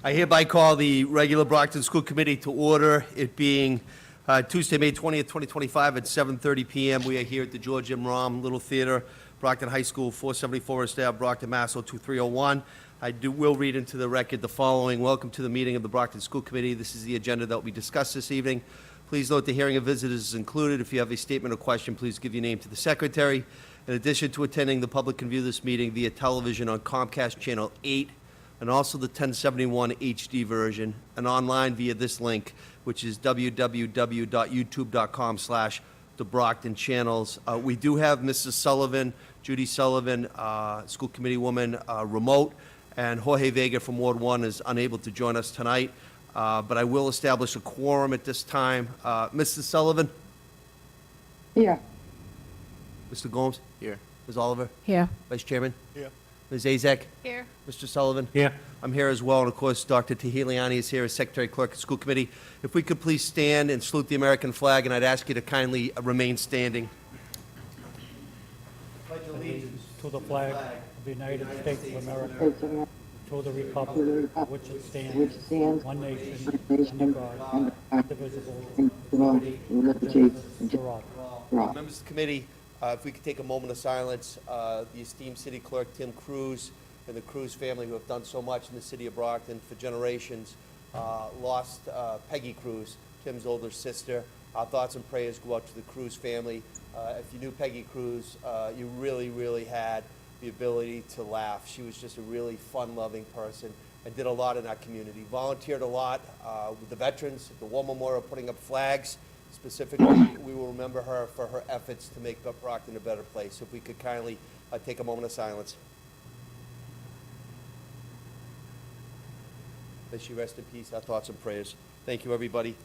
I hereby call the regular Brockton School Committee to order, it being Tuesday, May 20th, 2025 at 7:30 PM. We are here at the George M. Romm Little Theater, Brockton High School, 474 West Ave, Brockton, Mass. 02301. Will read into the record the following. Welcome to the meeting of the Brockton School Committee. This is the agenda that will be discussed this evening. Please note the hearing of visitors is included. If you have a statement or question, please give your name to the secretary. In addition to attending, the public can view this meeting via television on Comcast Channel 8 and also the 1071 HD version, and online via this link, which is www.youtube.com/TheBrocktonChannels. We do have Mrs. Sullivan, Judy Sullivan, school committee woman, remote, and Jorge Vega from Ward 1 is unable to join us tonight, but I will establish a quorum at this time. Mrs. Sullivan? Here. Mr. Gomes? Here. Ms. Oliver? Here. Vice Chairman? Here. Ms. Azek? Here. Mr. Sullivan? Here. I'm here as well, and of course, Dr. Tehiliani is here as Secretary Clerk of School Committee. If we could please stand and salute the American flag, and I'd ask you to kindly remain standing. Pledge allegiance to the flag of the United States of America, to the republic which it stands, one nation, under God, indivisible, with liberty for all. Members of the committee, if we could take a moment of silence, the esteemed City Clerk Tim Cruz and the Cruz family, who have done so much in the city of Brockton for generations, lost Peggy Cruz, Tim's older sister. Our thoughts and prayers go out to the Cruz family. If you knew Peggy Cruz, you really, really had the ability to laugh. She was just a really fun-loving person and did a lot in our community. Volunteered a lot with the veterans at the War Memorial, putting up flags. Specifically, we will remember her for her efforts to make Brockton a better place. If we could kindly take a moment of silence. May she rest in peace. Our thoughts and prayers. Thank you, everybody.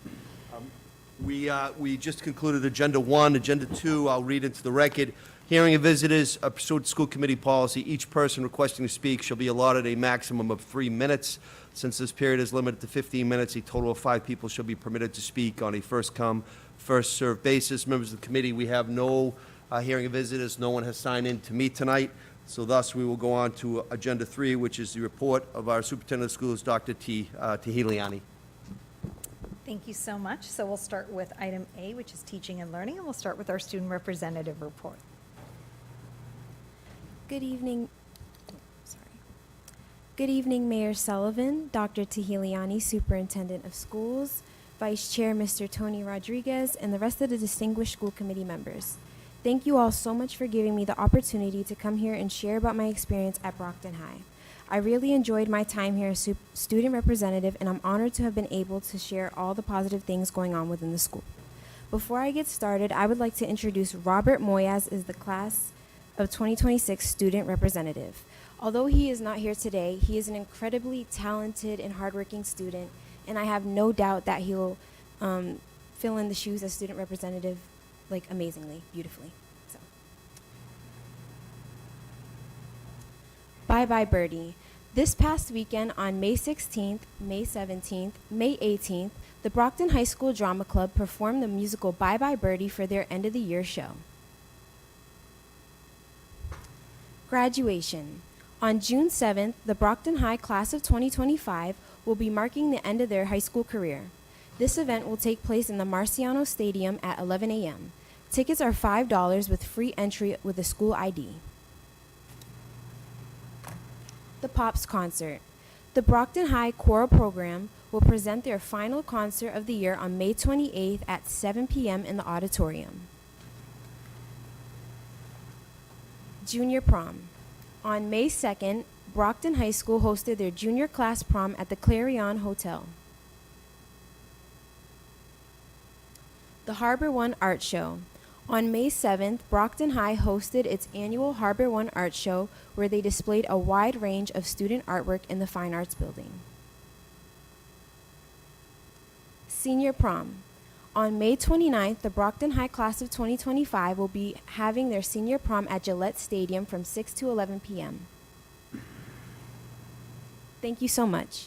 We just concluded Agenda 1. Agenda 2, I'll read into the record. Hearing of visitors, pursuant to school committee policy, each person requesting to speak shall be allotted a maximum of 3 minutes. Since this period is limited to 15 minutes, a total of 5 people shall be permitted to speak on a first-come, first-served basis. Members of the committee, we have no hearing of visitors. No one has signed in to meet tonight. So thus, we will go on to Agenda 3, which is the report of our Superintendent of Schools, Dr. Tehiliani. Thank you so much. So we'll start with item A, which is teaching and learning, and we'll start with our student representative report. Good evening. Good evening, Mayor Sullivan, Dr. Tehiliani, Superintendent of Schools, Vice Chair Mr. Tony Rodriguez, and the rest of the distinguished school committee members. Thank you all so much for giving me the opportunity to come here and share about my experience at Brockton High. I really enjoyed my time here as student representative, and I'm honored to have been able to share all the positive things going on within the school. Before I get started, I would like to introduce Robert Moyas as the class of 2026 student representative. Although he is not here today, he is an incredibly talented and hardworking student, and I have no doubt that he'll fill in the shoes as student representative like amazingly, beautifully. So, Bye Bye Birdie. This past weekend on May 16th, May 17th, May 18th, the Brockton High School Drama Club performed the musical Bye Bye Birdie for their end of the year show. Graduation. On June 7th, the Brockton High class of 2025 will be marking the end of their high school career. This event will take place in the Marciano Stadium at 11 a.m. Tickets are $5 with free entry with a school ID. The Pops Concert. The Brockton High Choral Program will present their final concert of the year on May 28th at 7 p.m. in the auditorium. Junior Prom. On May 2nd, Brockton High School hosted their junior class prom at the Clarion Hotel. The Harbor One Art Show. On May 7th, Brockton High hosted its annual Harbor One Art Show, where they displayed a wide range of student artwork in the Fine Arts Building. Senior Prom. On May 29th, the Brockton High class of 2025 will be having their senior prom at Gillette Stadium from 6 to 11 p.m. Thank you so much.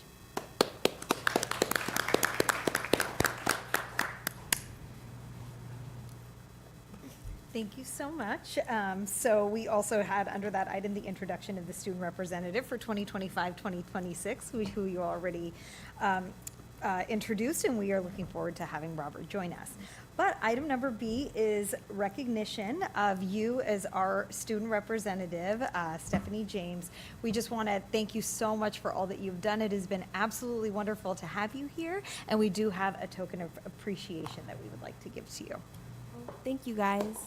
Thank you so much. So we also had under that item the introduction of the student representative for 2025-2026, who you already introduced, and we are looking forward to having Robert join us. But item number B is recognition of you as our student representative, Stephanie James. We just want to thank you so much for all that you've done. It has been absolutely wonderful to have you here, and we do have a token of appreciation that we would like to give to you. Thank you, guys.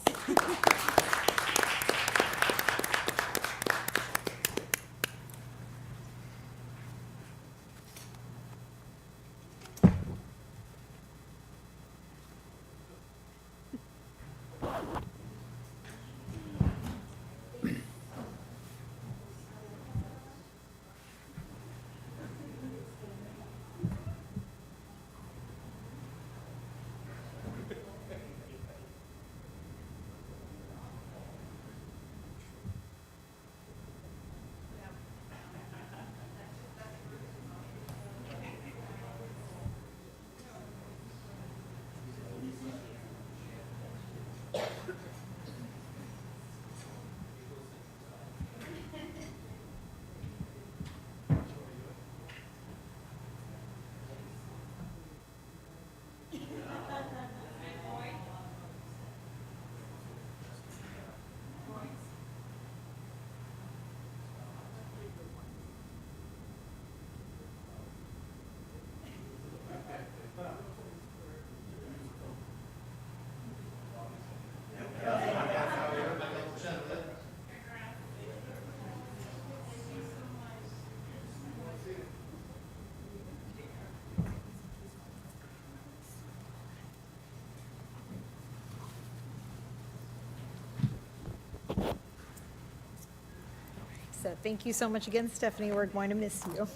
So thank you so much again, Stephanie. We're going to miss you.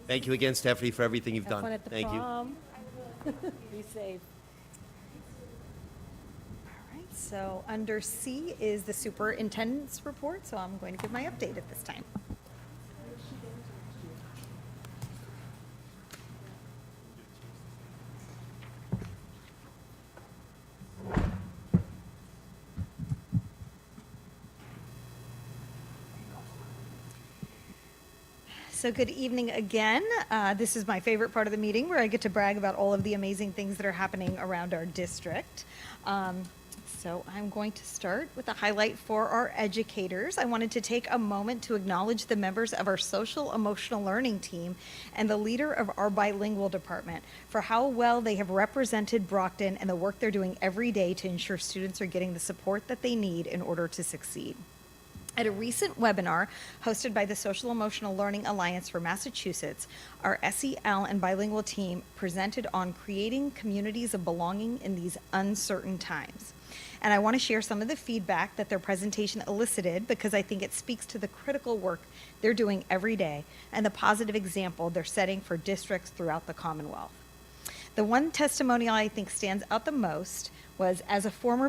Thank you again, Stephanie, for everything you've Have done. fun at the Thank you. prom. Be safe. All right, so under C is the superintendent's report, so I'm going to give my update at this time. So good evening again. This is my favorite part of the meeting where I get to brag about all of the amazing things that are happening around our district. So I'm going to start with a highlight for our educators. I wanted to take a moment to acknowledge the members of our social emotional learning team and the leader of our bilingual department for how well they have represented Brockton and the work they're doing every day to ensure students are getting the support that they need in order to succeed. At a recent webinar hosted by the Social Emotional Learning Alliance for Massachusetts, our SEL and bilingual team presented on creating communities of belonging in these uncertain times. And I want to share some of the feedback that their presentation elicited because I think it speaks to the critical work they're doing every day and the positive example they're setting for districts throughout the Commonwealth. The one testimonial I think stands out the most was, as a former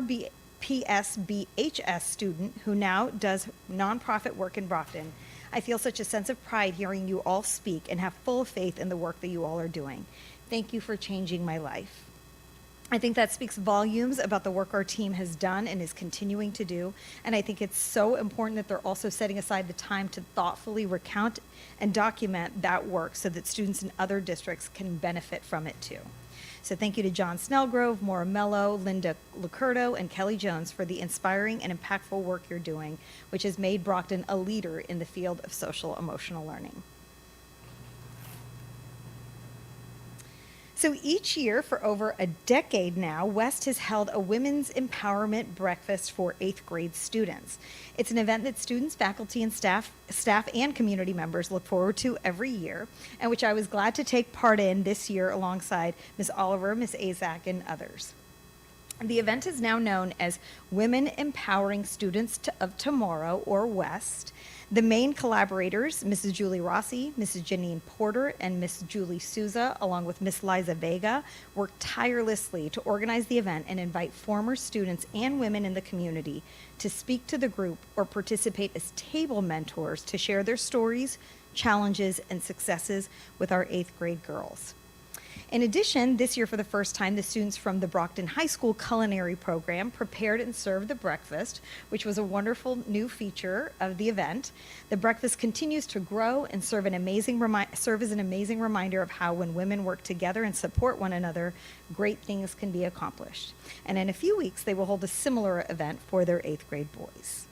PSBHS student who now does nonprofit work in Brockton, I feel such a sense of pride hearing you all speak and have full faith in the work that you all are doing. Thank you for changing my life. I think that speaks volumes about the work our team has done and is continuing to do, and I think it's so important that they're also setting aside the time to thoughtfully recount and document that work so that students in other districts can benefit from it too. So thank you to John Snellgrove, Maura Mello, Linda Lucurdo, and Kelly Jones for the inspiring and impactful work you're doing, which has made Brockton a leader in the field of social emotional learning. So each year for over a decade now, West has held a women's empowerment breakfast for 8th grade students. It's an event that students, faculty, and staff and community members look forward to every year, and which I was glad to take part in this year alongside Ms. Oliver, Ms. Azak, and others. The event is now known as Women Empowering Students of Tomorrow, or WEST. The main collaborators, Mrs. Julie Rossi, Mrs. Janine Porter, and Miss Julie Souza, along with Miss Liza Vega, worked tirelessly to organize the event and invite former students and women in the community to speak to the group or participate as table mentors to share their stories, challenges, and successes with our 8th grade girls. In addition, this year for the first time, the students from the Brockton High School culinary program prepared and served the breakfast, which was a wonderful new feature of the event. The breakfast continues to grow and serve as an amazing reminder of how when women work together and support one another, great things can be accomplished. And in a few weeks, they will hold a similar event for their 8th grade boys.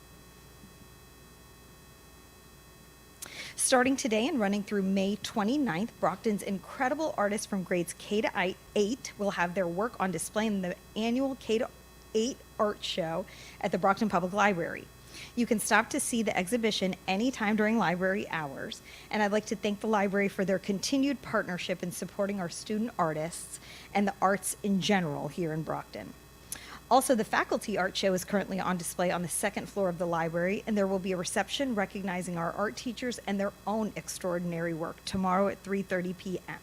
Starting today and running through May 29th, Brockton's incredible artists from grades K to 8 will have their work on display in the annual K to 8 art show at the Brockton Public Library. You can stop to see the exhibition anytime during library hours, and I'd like to thank the library for their continued partnership in supporting our student artists and the arts in general here in Brockton. Also, the faculty art show is currently on display on the 2nd floor of the library, and there will be a reception recognizing our art teachers and their own extraordinary work tomorrow at 3:30 p.m.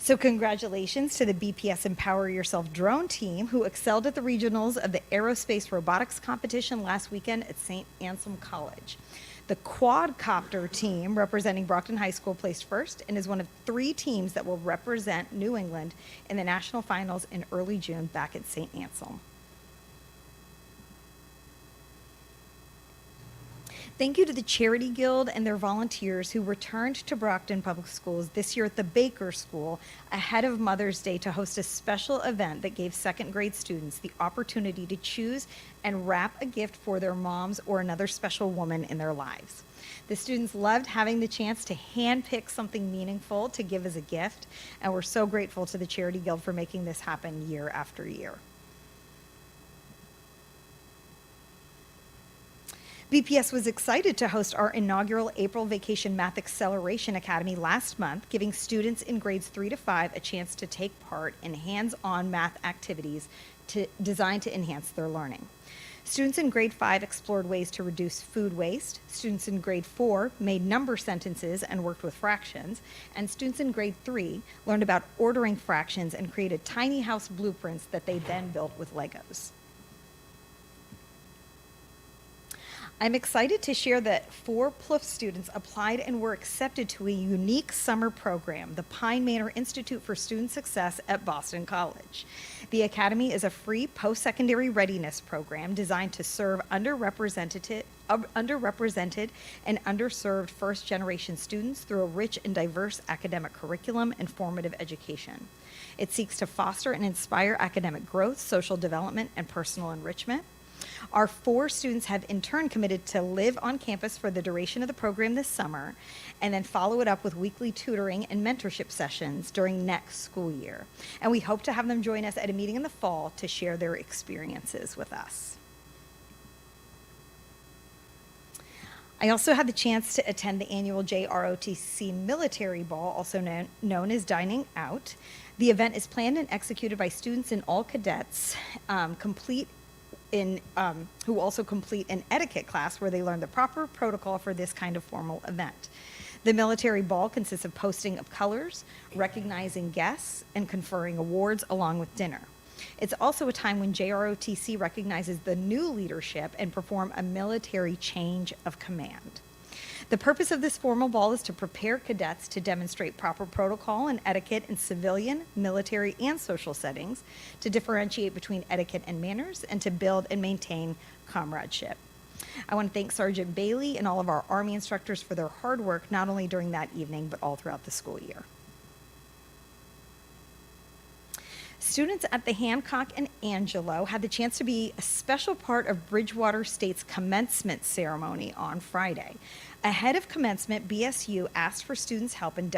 So congratulations to the BPS Empower Yourself drone team who excelled at the regionals of the aerospace robotics competition last weekend at St. Anselm College. The quadcopter team representing Brockton High School placed first and is one of 3 teams that will represent New England in the national finals in early June back at St. Anselm. Thank you to the Charity Guild and their volunteers who returned to Brockton Public Schools this year at the Baker School ahead of Mother's Day to host a special event that gave 2nd grade students the opportunity to choose and wrap a gift for their moms or another special woman in their lives. The students loved having the chance to handpick something meaningful to give as a gift, and we're so grateful to the Charity Guild for making this happen year after year. BPS was excited to host our inaugural April Vacation Math Acceleration Academy last month, giving students in grades 3 to 5 a chance to take part in hands-on math activities designed to enhance their learning. Students in grade 5 explored ways to reduce food waste. Students in grade 4 made number sentences and worked with fractions. And students in grade 3 learned about ordering fractions and created tiny house blueprints that they then built with Legos. I'm excited to share that 4 PLUF students applied and were accepted to a unique summer program, the Pine Manor Institute for Student Success at Boston College. The Academy is a free post-secondary readiness program designed to serve underrepresented and underserved first-generation students through a rich and diverse academic curriculum and formative education. It seeks to foster and inspire academic growth, social development, and personal enrichment. Our 4 students have in turn committed to live on campus for the duration of the program this summer and then follow it up with weekly tutoring and mentorship sessions during next school year. And we hope to have them join us at a meeting in the fall to share their experiences with us. I also had the chance to attend the annual JROTC Military Ball, also known as Dining Out. The event is planned and executed by students and all cadets, who also complete an etiquette class where they learn the proper protocol for this kind of formal event. The military ball consists of posting of colors, recognizing guests, and conferring awards along with dinner. It's also a time when JROTC recognizes the new leadership and perform a military change of command. The purpose of this formal ball is to prepare cadets to demonstrate proper protocol and etiquette in civilian, military, and social settings, to differentiate between etiquette and manners, and to build and maintain comradeship. I want to thank Sergeant Bailey and all of our Army instructors for their hard work, not only during that evening, but all throughout the school year. Students at the Hancock and Angelo had the chance to be a special part of Bridgewater State's commencement ceremony on Friday. Ahead of commencement, BSU asked for students' help in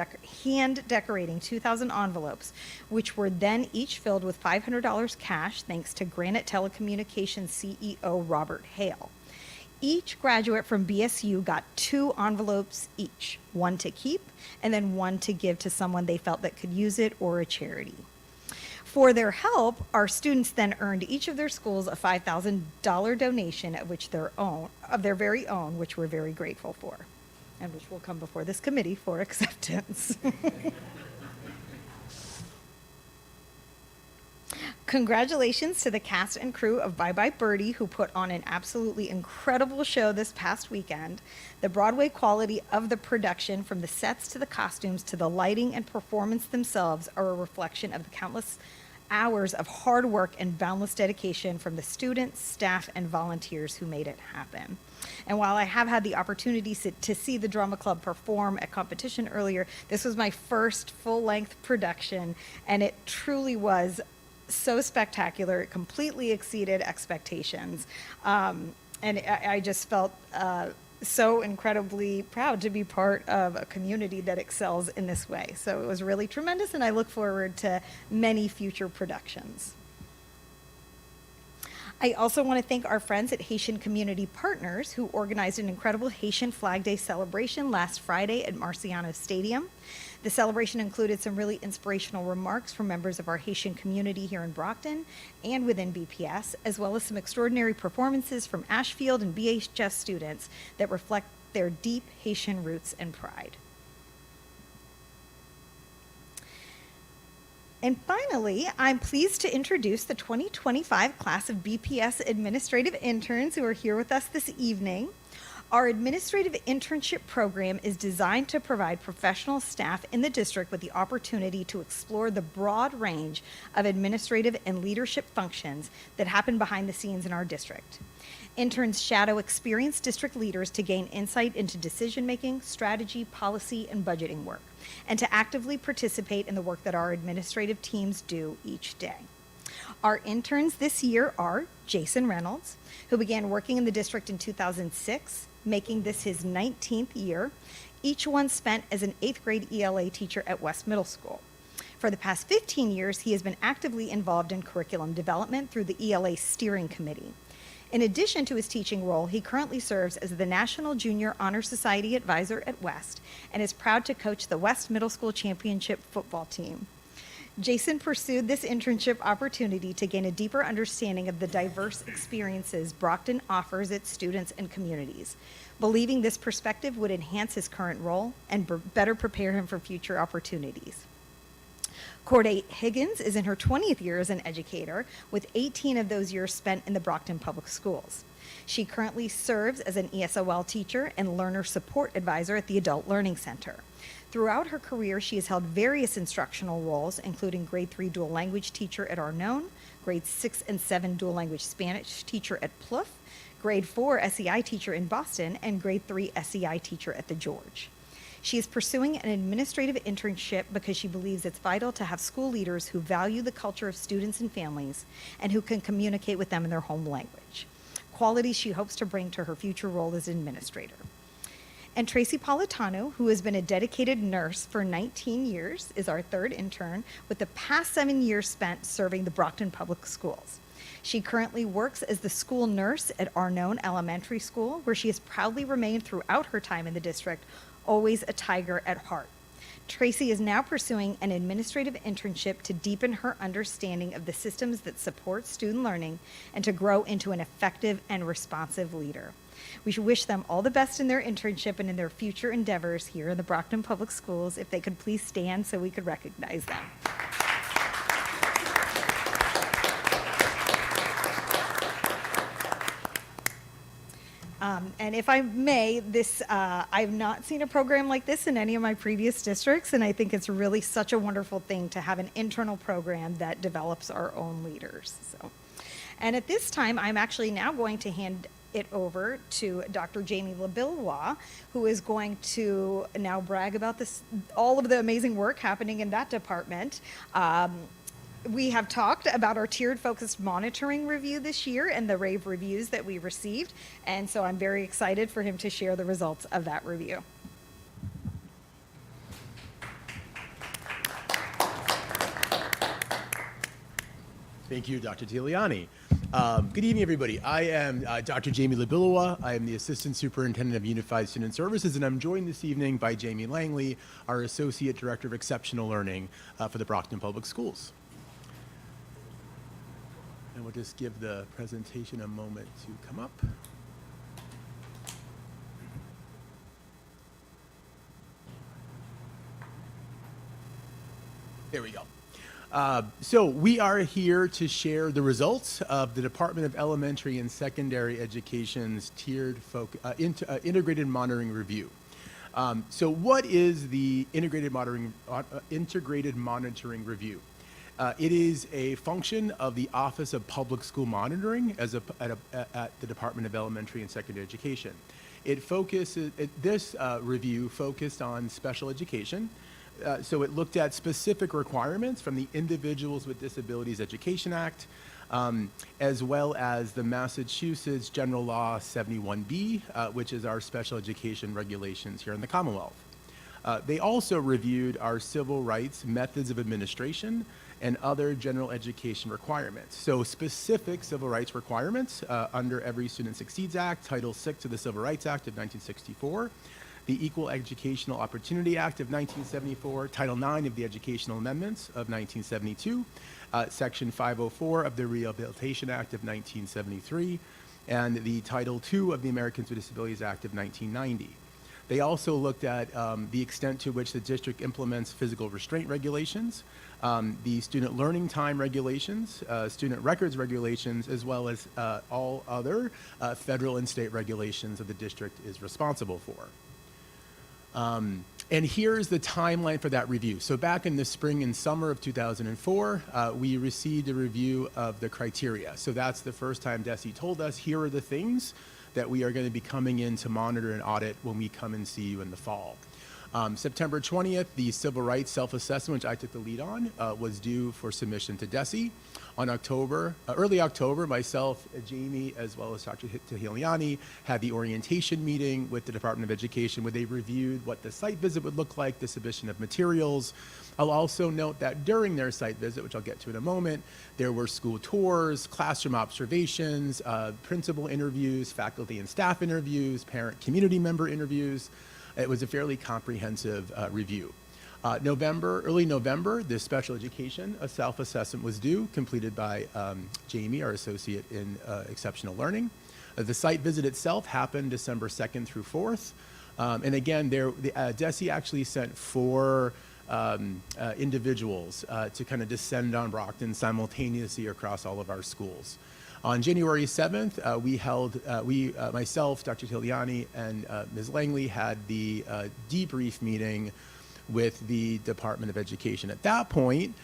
hand decorating 2,000 envelopes, which were then each filled with $500 cash, thanks to Granite Telecommunications CEO Robert Hale. Each graduate from BSU got 2 envelopes each, one to keep and then one to give to someone they felt that could use it or a charity. For their help, our students then earned each of their schools a $5,000 donation of their very own, which we're very grateful for, and which will come before this committee for acceptance. Congratulations to the cast and crew of Bye Bye Birdie, who put on an absolutely incredible show this past weekend. The Broadway quality of the production, from the sets to the costumes to the lighting and performance themselves, are a reflection of the countless hours of hard work and boundless dedication from the students, staff, and volunteers who made it happen. And while I have had the opportunity to see the drama club perform at competition earlier, this was my first full-length production, and it truly was so spectacular. It completely exceeded expectations. And I just felt so incredibly proud to be part of a community that excels in this way. So it was really tremendous, and I look forward to many future productions. I also want to thank our friends at Haitian Community Partners, who organized an incredible Haitian Flag Day celebration last Friday at Marciano Stadium. The celebration included some really inspirational remarks from members of our Haitian community here in Brockton and within BPS, as well as some extraordinary performances from Ashfield and BHS students that reflect their deep Haitian roots and pride. And finally, I'm pleased to introduce the 2025 class of BPS administrative interns who are here with us this evening. Our administrative internship program is designed to provide professional staff in the district with the opportunity to explore the broad range of administrative and leadership functions that happen behind the scenes in our district. Interns shadow experienced district leaders to gain insight into decision-making, strategy, policy, and budgeting work, and to actively participate in the work that our administrative teams do each day. Our interns this year are Jason Reynolds, who began working in the district in 2006, making this his 19th year, each one spent as an 8th grade ELA teacher at West Middle School. For the past 15 years, he has been actively involved in curriculum development through the ELA Steering Committee. In addition to his teaching role, he currently serves as the National Junior Honor Society Advisor at West and is proud to coach the West Middle School Championship football team. Jason pursued this internship opportunity to gain a deeper understanding of the diverse experiences Brockton offers its students and communities, believing this perspective would enhance his current role and better prepare him for future opportunities. Corday Higgins is in her 20th year as an educator, with 18 of those years spent in the Brockton Public Schools. She currently serves as an ESOL teacher and learner support advisor at the Adult Learning Center. Throughout her career, she has held various instructional roles, including grade 3 dual language teacher at Arnone, grade 6 and 7 dual language Spanish teacher at Plouffe, grade 4 SEI teacher in Boston, and grade 3 SEI teacher at the George. She is pursuing an administrative internship because she believes it's vital to have school leaders who value the culture of students and families and who can communicate with them in their home language, qualities she hopes to bring to her future role as administrator. And Tracy Politano, who has been a dedicated nurse for 19 years, is our third intern, with the past 7 years spent serving the Brockton Public Schools. She currently works as the school nurse at Arnone Elementary School, where she has proudly remained throughout her time in the district, always a tiger at heart. Tracy is now pursuing an administrative internship to deepen her understanding of the systems that support student learning and to grow into an effective and responsive leader. We should wish them all the best in their internship and in their future endeavors here in the Brockton Public Schools. If they could please stand so we could recognize them. And if I may, I've not seen a program like this in any of my previous districts, and I think it's really such a wonderful thing to have an internal program that develops our own leaders. And at this time, I'm actually now going to hand it over to Dr. Jamie LaBillois, who is going to now brag about all of the amazing work happening in that department. We have talked about our tiered focused monitoring review this year and the rave reviews that we received. And so I'm very excited for him to share the results of that review. Thank you, Dr. Giuliani. Good evening, everybody. I am Dr. Jamie LaBillois. I am the Assistant Superintendent of Unified Student Services, and I'm joined this evening by Jamie Langley, our Associate Director of Exceptional Learning for the Brockton Public Schools. And we'll just give the presentation a moment to come up. There we go. So we are here to share the results of the Department of Elementary and Secondary Education's integrated monitoring review. So what is the integrated monitoring review? It is a function of the Office of Public School Monitoring at the Department of Elementary and Secondary Education. This review focused on special education. So it looked at specific requirements from the Individuals with Disabilities Education Act, as well as the Massachusetts General Law 71B, which is our special education regulations here in the Commonwealth. They also reviewed our civil rights, methods of administration, and other general education requirements. So specific civil rights requirements under Every Student Succeeds Act, Title VI of the Civil Rights Act of 1964, the Equal Educational Opportunity Act of 1974, Title IX of the Educational Amendments of 1972, Section 504 of the Rehabilitation Act of 1973, and the Title II of the Americans with Disabilities Act of 1990. They also looked at the extent to which the district implements physical restraint regulations, the student learning time regulations, student records regulations, as well as all other federal and state regulations that the district is responsible for. And here's the timeline for that review. So back in the spring and summer of 2004, we received a review of the criteria. So that's the first time DESE told us, here are the things that we are going to be coming in to monitor and audit when we come and see you in the fall. September 20th, the civil rights self-assessment, which I took the lead on, was due for submission to DESE. On early October, myself, Jamie, as well as Dr. Tahiliani, had the orientation meeting with the Department of Education where they reviewed what the site visit would look like, the submission of materials. I'll also note that during their site visit, which I'll get to in a moment, there were school tours, classroom observations, principal interviews, faculty and staff interviews, parent community member interviews. It was a fairly comprehensive review. Early November, the special education, a self-assessment was due, completed by Jamie, our associate in exceptional learning. The site visit itself happened December 2nd through 4th. And again, DESE actually sent 4 individuals to kind of descend on Brockton simultaneously across all of our schools. On January 7th, myself, Dr. Tiliani, and Ms. Langley had the debrief meeting with the Department of Education. At that point,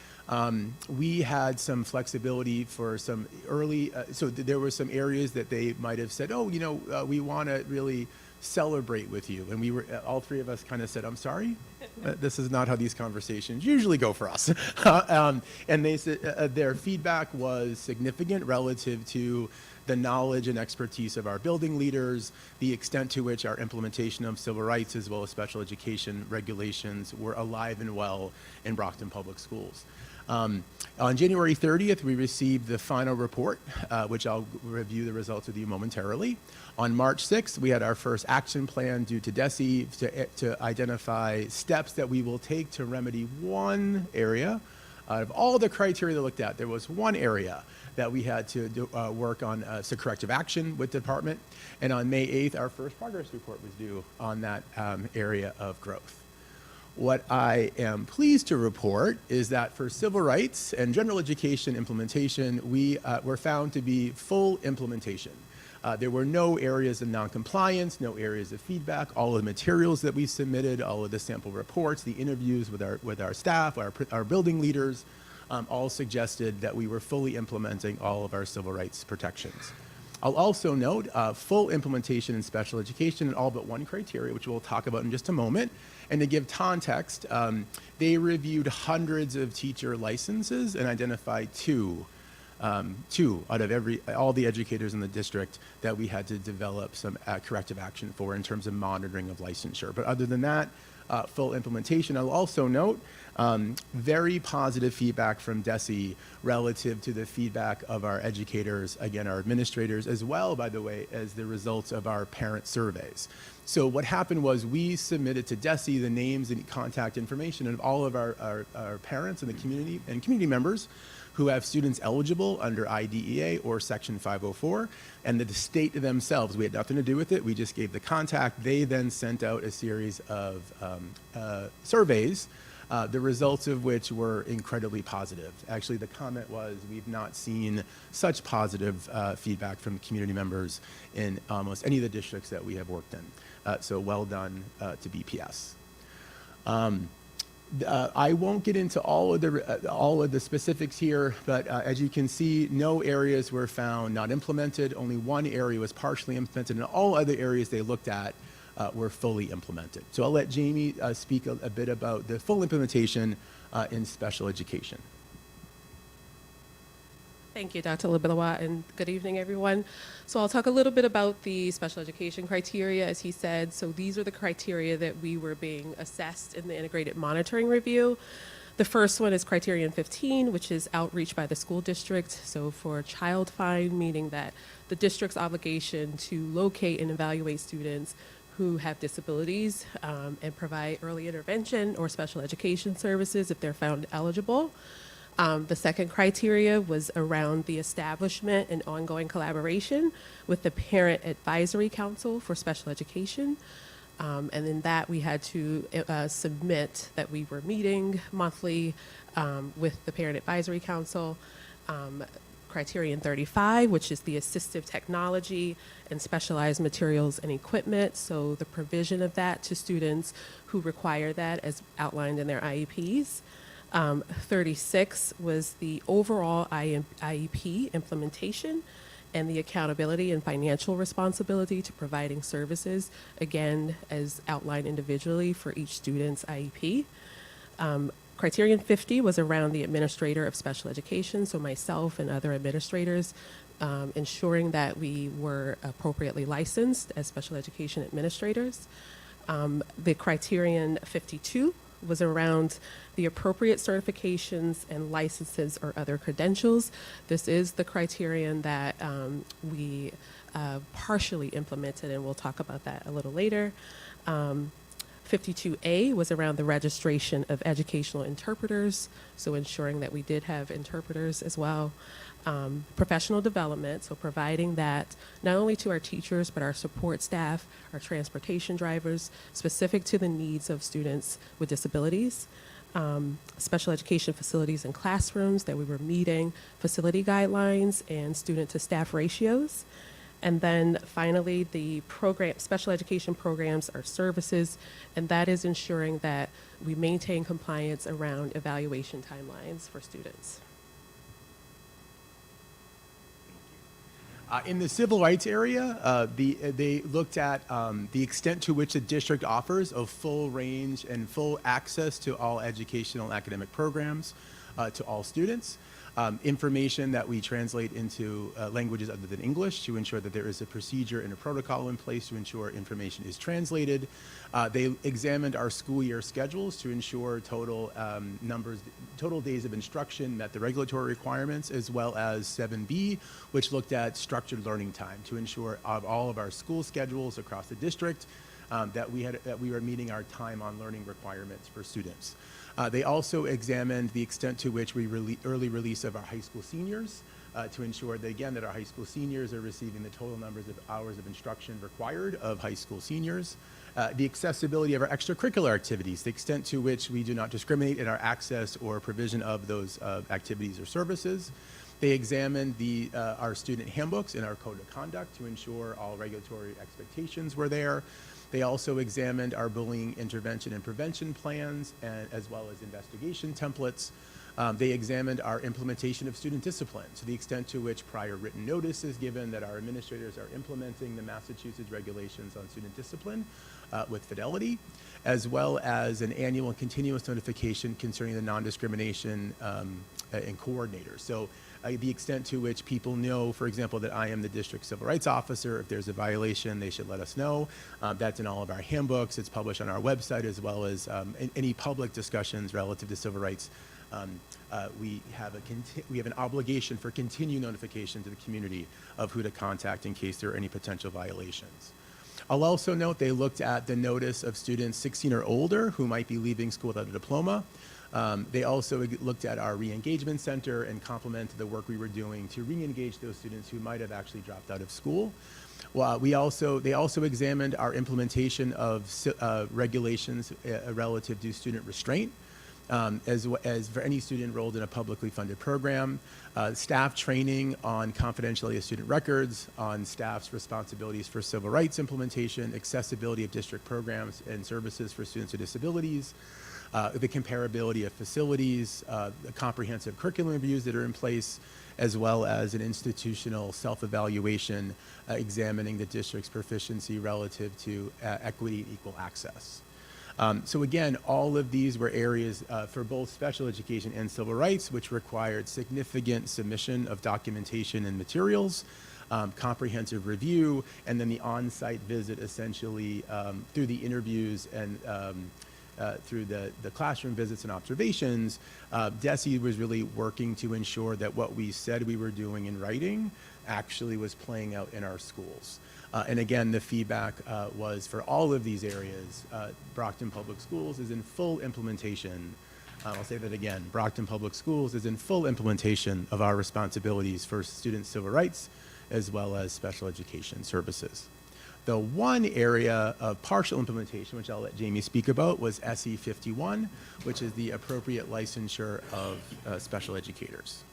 we had some flexibility for some early, so there were some areas that they might have said, oh, we want to really celebrate with you. And all 3 of us kind of said, I'm sorry, this is not how these conversations usually go for us. And they said their feedback was significant relative to the knowledge and expertise of our building leaders, the extent to which our implementation of civil rights as well as special education regulations were alive and well in Brockton Public Schools. On January 30th, we received the final report, which I'll review the results with you momentarily. On March 6th, we had our first action plan due to DESE to identify steps that we will take to remedy one area. Out of all the criteria they looked at, there was one area that we had to work on some corrective action with the department. And on May 8th, our first progress report was due on that area of growth. What I am pleased to report is that for civil rights and general education implementation, we were found to be full implementation. There were no areas of noncompliance, no areas of feedback. All of the materials that we submitted, all of the sample reports, the interviews with our staff, our building leaders, all suggested that we were fully implementing all of our civil rights protections. I'll also note full implementation in special education in all but one criteria, which we'll talk about in just a moment. And to give context, they reviewed hundreds of teacher licenses and identified two out of all the educators in the district that we had to develop some corrective action for in terms of monitoring of licensure. But other than that, full implementation. I'll also note very positive feedback from DESE relative to the feedback of our educators, again, our administrators, as well, by the way, as the results of our parent surveys. So what happened was we submitted to DESE the names and contact information of all of our parents and the community and community members who have students eligible under IDEA or Section 504, and the state themselves, we had nothing to do with it, we just gave the contact. They then sent out a series of surveys the results of which were incredibly positive. Actually, the comment was, we've not seen such positive feedback from community members in almost any of the districts that we have worked in. So well done to BPS. I won't get into all of the specifics here, but as you can see, no areas were found not implemented. Only one area was partially implemented, and all other areas they looked at were fully implemented. So I'll let Jamie speak a bit about the full implementation in special education. Thank you, Dr. Libilowa, and good evening, everyone. So I'll talk a little bit about the special education criteria, as he said. So these are the criteria that we were being assessed in the integrated monitoring review. The first one is criterion 15, which is outreach by the school district. So for child find, meaning that the district's obligation to locate and evaluate students who have disabilities and provide early intervention or special education services if they're found eligible. The second criteria was around the establishment and ongoing collaboration with the Parent Advisory Council for Special Education. And in that, we had to submit that we were meeting monthly with the Parent Advisory Council. Criterion 35, which is the assistive technology and specialized materials and equipment. So the provision of that to students who require that as outlined in their IEPs. 36 was the overall IEP implementation and the accountability and financial responsibility to providing services, again, as outlined individually for each student's IEP. Criterion 50 was around the administrator of special education, so myself and other administrators, ensuring that we were appropriately licensed as special education administrators. The criterion 52 was around the appropriate certifications and licenses or other credentials. This is the criterion that we partially implemented, and we'll talk about that a little later. 52A was around the registration of educational interpreters, so ensuring that we did have interpreters as well. Professional development, so providing that not only to our teachers, but our support staff, our transportation drivers, specific to the needs of students with disabilities. Special education facilities and classrooms, that we were meeting facility guidelines and student to staff ratios. And then finally, the special education programs are services, and that is ensuring that we maintain compliance around evaluation timelines for students. In the civil rights area, they looked at the extent to which the district offers a full range and full access to all educational and academic programs to all students. Information that we translate into languages other than English to ensure that there is a procedure and a protocol in place to ensure information is translated. They examined our school year schedules to ensure total days of instruction met the regulatory requirements, as well as 7B, which looked at structured learning time to ensure of all of our school schedules across the district that we were meeting our time on learning requirements for students. They also examined the extent to which we early release of our high school seniors to ensure that, again, that our high school seniors are receiving the total numbers of hours of instruction required of high school seniors. The accessibility of our extracurricular activities, the extent to which we do not discriminate in our access or provision of those activities or services. They examined our student handbooks and our code of conduct to ensure all regulatory expectations were there. They also examined our bullying intervention and prevention plans, as well as investigation templates. They examined our implementation of student discipline, to the extent to which prior written notice is given that our administrators are implementing the Massachusetts regulations on student discipline with fidelity, as well as an annual and continuous notification concerning the non-discrimination and coordinators. So the extent to which people know, for example, that I am the district civil rights officer. If there's a violation, they should let us know. That's in all of our handbooks. It's published on our website, as well as any public discussions relative to civil rights. We have an obligation for continued notification to the community of who to contact in case there are any potential violations. I'll also note they looked at the notice of students 16 or older who might be leaving school without a diploma. They also looked at our re-engagement center and complimented the work we were doing to re-engage those students who might have actually dropped out of school. Well, they also examined our implementation of regulations relative to student restraint. as for any student enrolled in a publicly funded program, staff training on confidentiality of student records, on staff's responsibilities for civil rights implementation, accessibility of district programs and services for students with disabilities, the comparability of facilities, the comprehensive curriculum reviews that are in place, as well as an institutional self-evaluation examining the district's proficiency relative to equity and equal access. So again, all of these were areas for both special education and civil rights, which required significant submission of documentation and materials, comprehensive review, and then the on-site visit essentially through the interviews and through the classroom visits and observations. DESE was really working to ensure that what we said we were doing in writing actually was playing out in our schools. And again, the feedback was for all of these areas, Brockton Public Schools is in full implementation. I'll say that again, Brockton Public Schools is in full implementation of our responsibilities for student civil rights as well as special education services. The one area of partial implementation, which I'll let Jamie speak about, was SE 51, which is the appropriate licensure of special educators.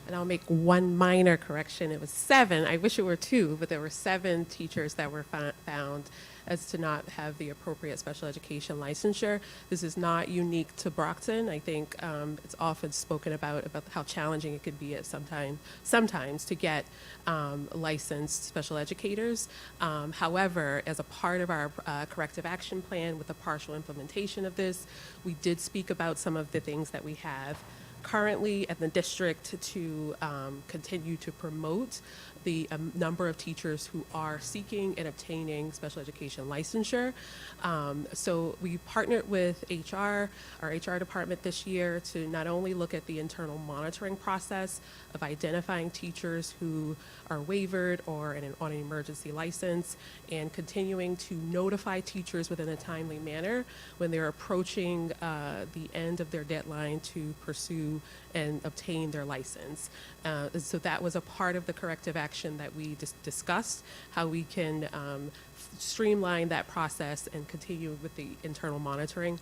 And I'll make one minor correction. It was 7. I wish it were 2, but there were 7 teachers that were found as to not have the appropriate special education licensure. This is not unique to Brockton. I think it's often spoken about how challenging it could be at sometimes to get licensed special educators. However, as a part of our corrective action plan with the partial implementation of this, we did speak about some of the things that we have currently at the district to continue to promote the number of teachers who are seeking and obtaining special education licensure. So we partnered with our HR department this year to not only look at the internal monitoring process of identifying teachers who are waivered or on an emergency license and continuing to notify teachers within a timely manner when they're approaching the end of their deadline to pursue and obtain their license. So that was a part of the corrective action that we discussed, how we can streamline that process and continue with the internal monitoring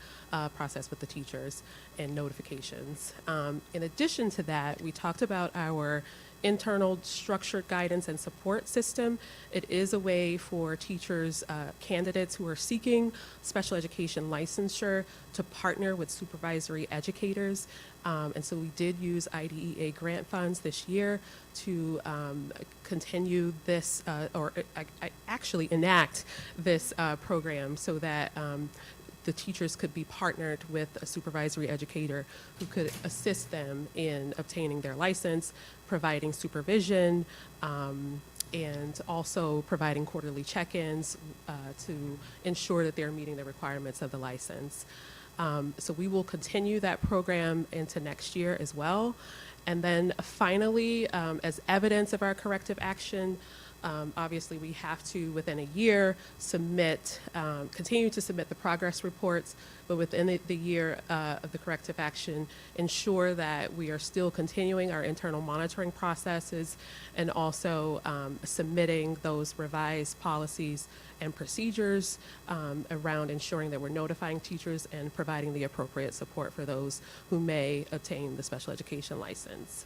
process with the teachers and notifications. In addition to that, we talked about our internal structured guidance and support system. It is a way for teachers, candidates who are seeking special education licensure to partner with supervisory educators. And so we did use IDEA grant funds this year to continue this, or actually enact this program so that the teachers could be partnered with a supervisory educator who could assist them in obtaining their license, providing supervision, and also providing quarterly check-ins to ensure that they're meeting the requirements of the license. So we will continue that program into next year as well. And then finally, as evidence of our corrective action, obviously we have to, within a year, continue to submit the progress reports, but within the year of the corrective action, ensure that we are still continuing our internal monitoring processes and also submitting those revised policies and procedures around ensuring that we're notifying teachers and providing the appropriate support for those who may obtain the special education license.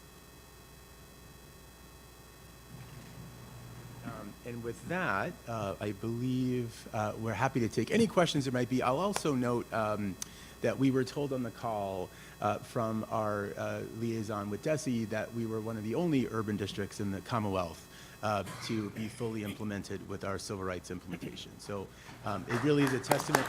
And with that, I believe we're happy to take any questions there might be. I'll also note that we were told on the call from our liaison with DESE that we were one of the only urban districts in the Commonwealth to be fully implemented with our civil rights implementation. So it really is a testament.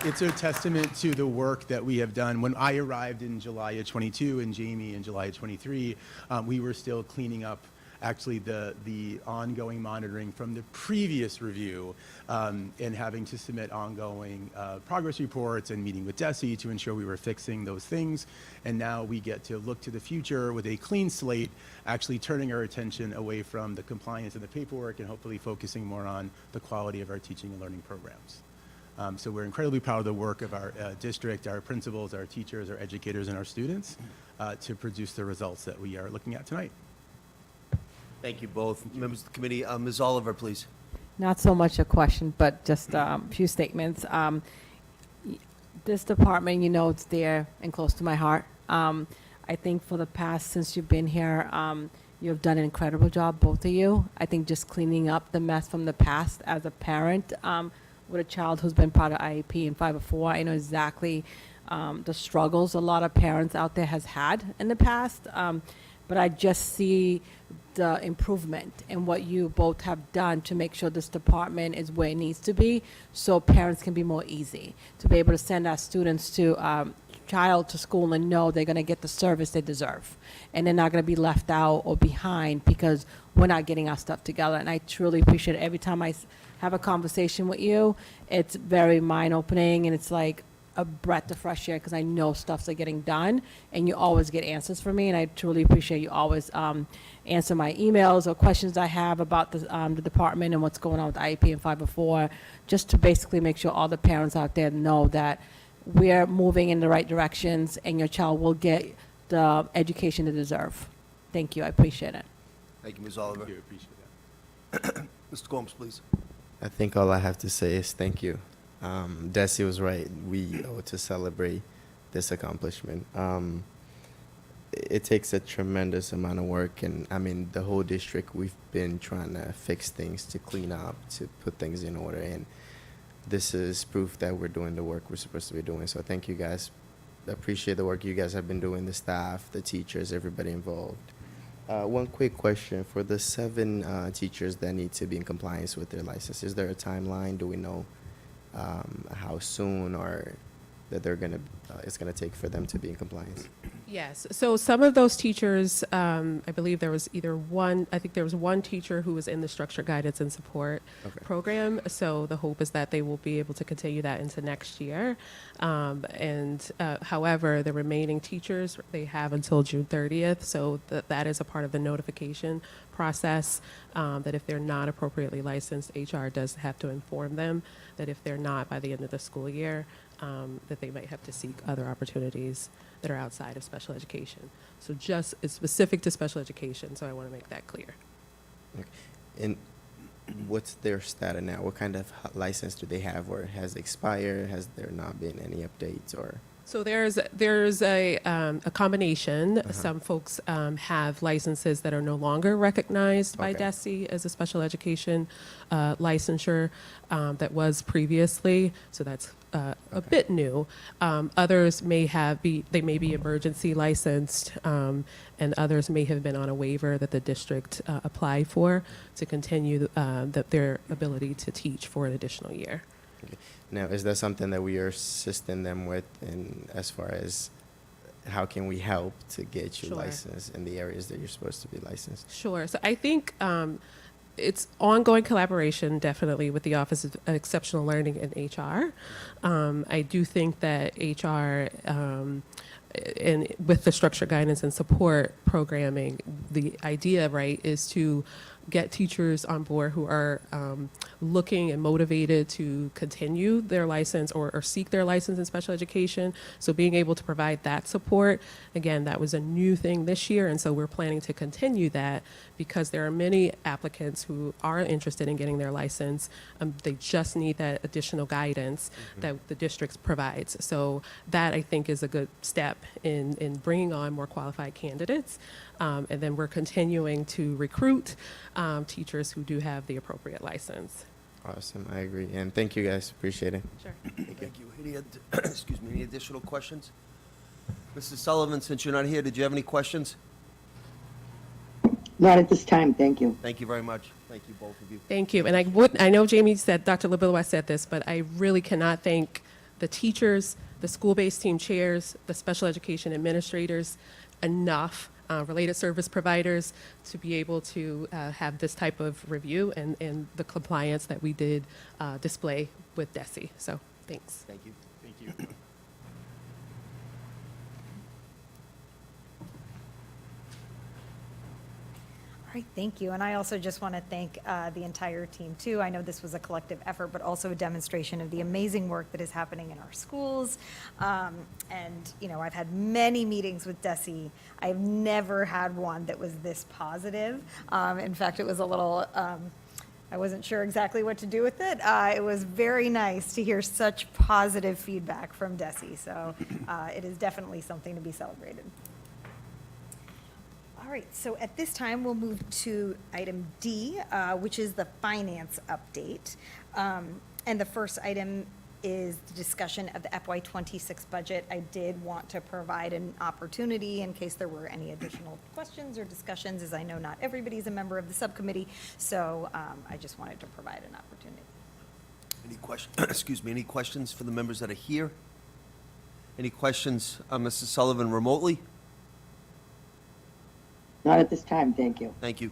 It's a testament to the work that we have done. When I arrived in July of 22 and Jamie in July of 23, we were still cleaning up actually the ongoing monitoring from the previous review and having to submit ongoing progress reports and meeting with DESE to ensure we were fixing those things. And now we get to look to the future with a clean slate, actually turning our attention away from the compliance and the paperwork and hopefully focusing more on the quality of our teaching and learning programs. So we're incredibly proud of the work of our district, our principals, our teachers, our educators, and our students to produce the results that we are looking at tonight. Thank you both. Members of the committee, Ms. Oliver, please. Not so much a question, but just a few statements. This department, you know, it's dear and close to my heart. I think for the past, since you've been here, you have done an incredible job, both of you. I think just cleaning up the mess from the past as a parent with a child who's been part of IEP and 504. I know exactly the struggles a lot of parents out there has had in the past, but I just see the improvement in what you both have done to make sure this department is where it needs to be, so parents can be more easy to be able to send our students to child to school and know they're going to get the service they deserve, and they're not going to be left out or behind because we're not getting our stuff together. And I truly appreciate it. Every time I have a conversation with you, it's very mind-opening, and it's like a breath of fresh air because I know stuff's getting done, and you always get answers from me, and I truly appreciate you always answer my emails or questions I have about the department and what's going on with IEP and 504, just to basically make sure all the parents out there know that we're moving in the right directions and your child will get the education they deserve. Thank you. I appreciate it. Thank you, Ms. Oliver. Thank you, appreciate that. Mr. Gomes, please. I think all I have to say is thank you. Desi was right. We owe to celebrate this accomplishment. It takes a tremendous amount of work, and I mean, the whole district, we've been trying to fix things, to clean up, to put things in order, and this is proof that we're doing the work we're supposed to be doing. So thank you guys. I appreciate the work you guys have been doing, the staff, the teachers, everybody involved. One quick question. For the 7 teachers that need to be in compliance with their license, is there a timeline? Do we know how soon or that it's gonna take for them to be in compliance? Yes. So some of those teachers, I believe there was one teacher who was in the structured guidance and support program. So the hope is that they will be able to continue that into next year. However, the remaining teachers, they have until June 30th. So that is a part of the notification process, that if they're not appropriately licensed, HR does have to inform them that if they're not by the end of the school year, that they might have to seek other opportunities that are outside of special education. So it's specific to special education, so I want to make that clear. Okay. And what's their status now? What kind of license do they have, or has it expired? Has there not been any updates, or? So there's a combination. Some folks have licenses that are no longer recognized by DESE as a special education licensure that was previously. So that's a bit new. Others may be emergency licensed, and others may have been on a waiver that the district applied for to continue their ability to teach for an additional year. Okay. Now, is that something that we are assisting them with, in as far as how can we help to get you licensed in the areas that you're supposed to be licensed? Sure. So I think it's ongoing collaboration, definitely, with the Office of Exceptional Learning and HR. I do think that HR and with the structured guidance and support programming, the idea, right, is to get teachers on board who are looking and motivated to continue their license or seek their license in special education. So being able to provide that support, again, that was a new thing this year, and so we're planning to continue that because there are many applicants who are interested in getting their license. They just need that additional guidance that the district provides. So that, I think, is a good step in bringing on more qualified candidates. And then we're continuing to recruit teachers who do have the appropriate license. Awesome, I agree, and thank you guys, appreciate it. Sure. Thank you. Any additional questions? Mrs. Sullivan, since you're not here, did you have any questions? Not at this time, thank you. Thank you very much. Thank you, both of you. Thank you. And I know Jamie said, Dr. LaBillois said this, but I really cannot thank the teachers, the school-based team chairs, the special education administrators enough, related service providers, to be able to have this type of review and the compliance that we did display with DESE. So thanks. Thank you. Thank you. All right, thank you. And I also just want to thank the entire team, too. I know this was a collective effort, but also a demonstration of the amazing work that is happening in our schools. And, you know, I've had many meetings with DESE. I've never had one that was this positive. In fact, it was a little I wasn't sure exactly what to do with it. It was very nice to hear such positive feedback from Desi, so it is definitely something to be celebrated. All right, so at this time, we'll move to item D, which is the finance update. And the first item is the discussion of the FY26 budget. I did want to provide an opportunity in case there were any additional questions or discussions, as I know not everybody's a member of the subcommittee, so I just wanted to provide an opportunity. Any questions, excuse me, any questions for the members that are here? Any questions, Mrs. Sullivan, remotely? Not at this time, thank you. Thank you.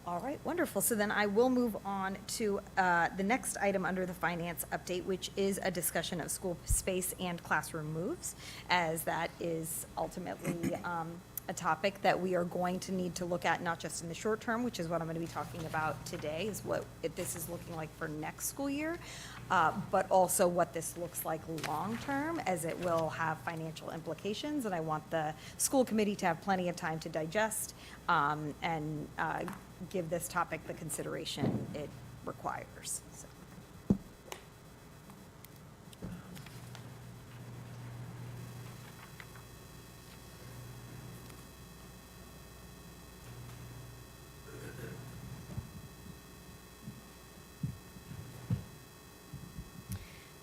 All right, wonderful. So then I will move on to the next item under the finance update, which is a discussion of school space and classroom moves, as that is ultimately a topic that we are going to need to look at, not just in the short term, which is what I'm going to be talking about today, is what this is looking like for next school year, but also what this looks like long-term, as it will have financial implications, and I want the school committee to have plenty of time to digest and give this topic the consideration it requires. So.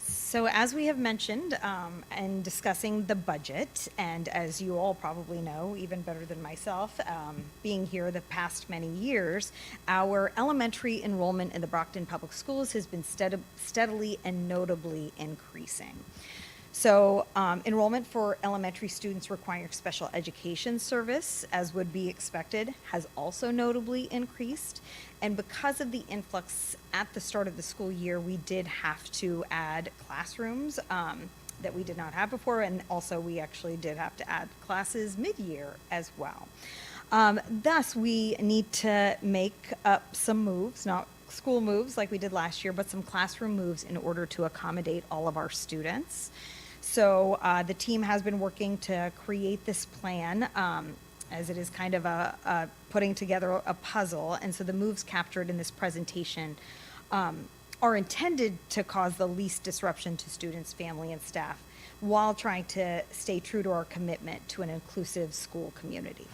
So as we have mentioned, in discussing the budget, and as you all probably know, even better than myself, being here the past many years, our elementary enrollment in the Brockton Public Schools has been steadily and notably increasing. So enrollment for elementary students requiring special education service, as would be expected, has also notably increased. And because of the influx at the start of the school year, we did have to add classrooms that we did not have before, and also we actually did have to add classes mid-year as well. Thus, we need to make up some moves, not school moves like we did last year, but some classroom moves in order to accommodate all of our students. So the team has been working to create this plan, as it is kind of a putting together a puzzle. And so the moves captured in this presentation are intended to cause the least disruption to students, family, and staff, while trying to stay true to our commitment to an inclusive school community.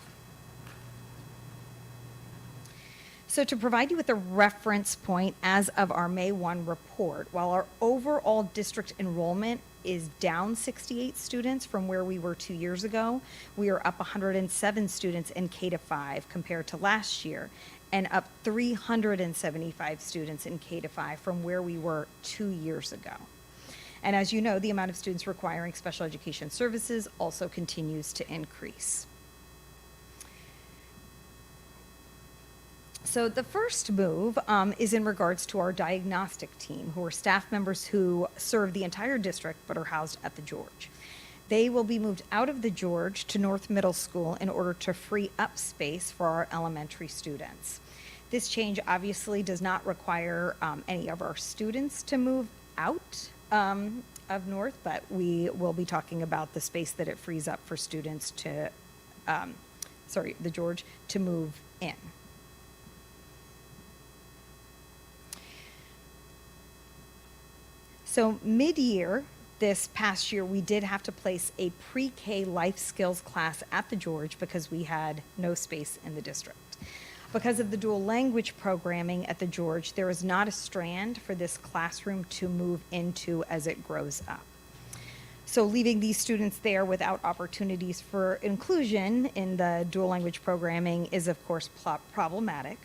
So to provide you with a reference point as of our May 1 report, while our overall district enrollment is down 68 students from where we were 2 years ago, we are up 107 students in K-5 compared to last year, and up 375 students in K-5 from where we were 2 years ago. And as you know, the amount of students requiring special education services also continues to increase. So the first move is in regards to our diagnostic team, who are staff members who serve the entire district but are housed at the George. They will be moved out of the George to North Middle School in order to free up space for our elementary students. This change obviously does not require any of our students to move out of North, but we will be talking about the space that it frees up for students to, the George, to move in. So mid-year, this past year, we did have to place a pre-K life skills class at the George because we had no space in the district. Because of the dual language programming at the George, there is not a strand for this classroom to move into as it grows up. So leaving these students there without opportunities for inclusion in the dual language programming is of course problematic.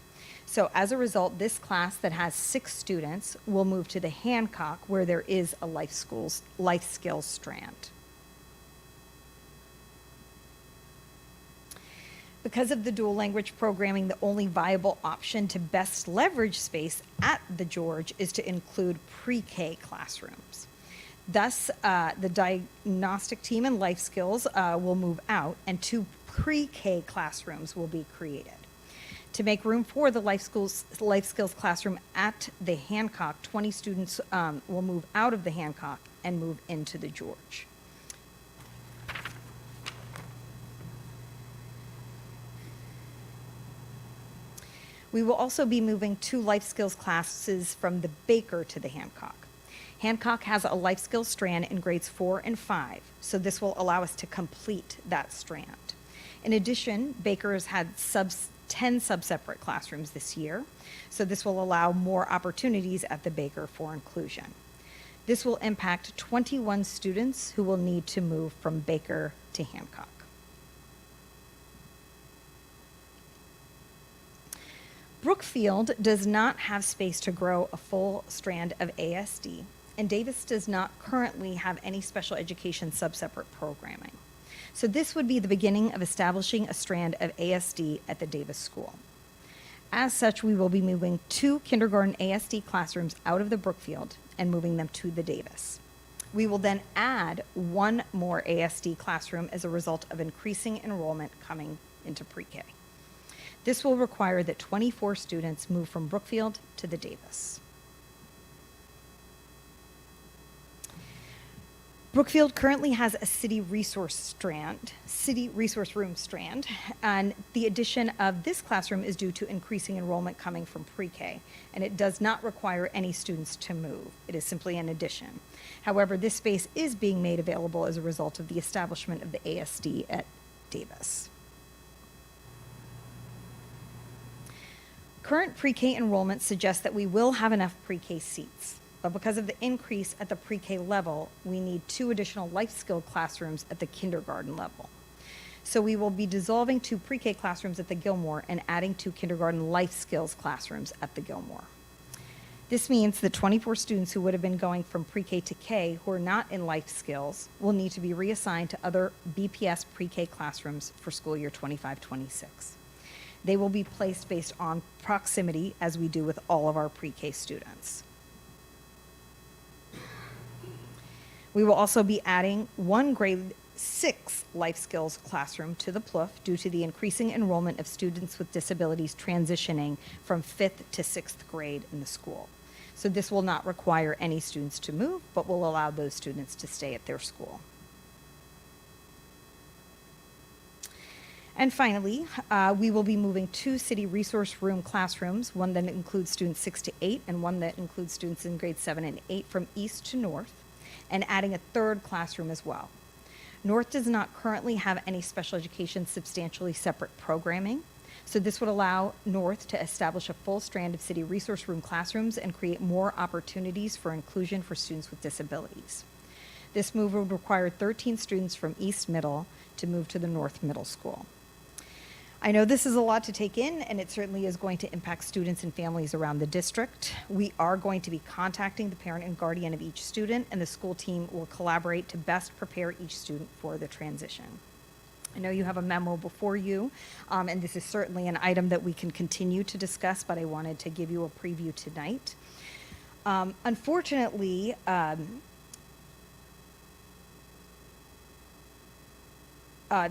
So as a result, this class that has 6 students will move to the Hancock, where there is a life skills strand. Because of the dual language programming, the only viable option to best leverage space at the George is to include pre-K classrooms. Thus, the diagnostic team and life skills will move out, and 2 pre-K classrooms will be created. To make room for the life skills classroom at the Hancock, 20 students will move out of the Hancock and move into the George. We will also be moving 2 life skills classes from the Baker to the Hancock. Hancock has a life skills strand in grades 4 and 5, so this will allow us to complete that strand. In addition, Baker has had 10 sub-separate classrooms this year, so this will allow more opportunities at the Baker for inclusion. This will impact 21 students who will need to move from Baker to Hancock. Brookfield does not have space to grow a full strand of ASD, and Davis does not currently have any special education sub-separate programming. So this would be the beginning of establishing a strand of ASD at the Davis School. As such, we will be moving 2 kindergarten ASD classrooms out of the Brookfield and moving them to the Davis. We will then add 1 more ASD classroom as a result of increasing enrollment coming into pre-K. This will require that 24 students move from Brookfield to the Davis. Brookfield currently has a city resource room strand, and the addition of this classroom is due to increasing enrollment coming from pre-K, and it does not require any students to move. It is simply an addition. However, this space is being made available as a result of the establishment of the ASD at Davis. Current pre-K enrollment suggests that we will have enough pre-K seats. But because of the increase at the pre-K level, we need 2 additional life skill classrooms at the kindergarten level. So we will be dissolving 2 pre-K classrooms at the Gilmore and adding 2 kindergarten life skills classrooms at the Gilmore. This means that 24 students who would have been going from pre-K to K who are not in life skills will need to be reassigned to other BPS pre-K classrooms for school year 25-26. They will be placed based on proximity, as we do with all of our pre-K students. We will also be adding 1 grade 6 life skills classroom to the PLUF due to the increasing enrollment of students with disabilities transitioning from 5th to 6th grade in the school. So this will not require any students to move, but will allow those students to stay at their school. And finally, we will be moving 2 city resource room classrooms, one that includes students 6 to 8 and one that includes students in grades 7 and 8 from east to north, and adding a 3rd classroom as well. North does not currently have any special education substantially separate programming, so this would allow North to establish a full strand of city resource room classrooms and create more opportunities for inclusion for students with disabilities. This move would require 13 students from East Middle to move to the North Middle School. I know this is a lot to take in, and it certainly is going to impact students and families around the district. We are going to be contacting the parent and guardian of each student, and the school team will collaborate to best prepare each student for the transition. I know you have a memo before you, and this is certainly an item that we can continue to discuss, but I wanted to give you a preview tonight. Unfortunately,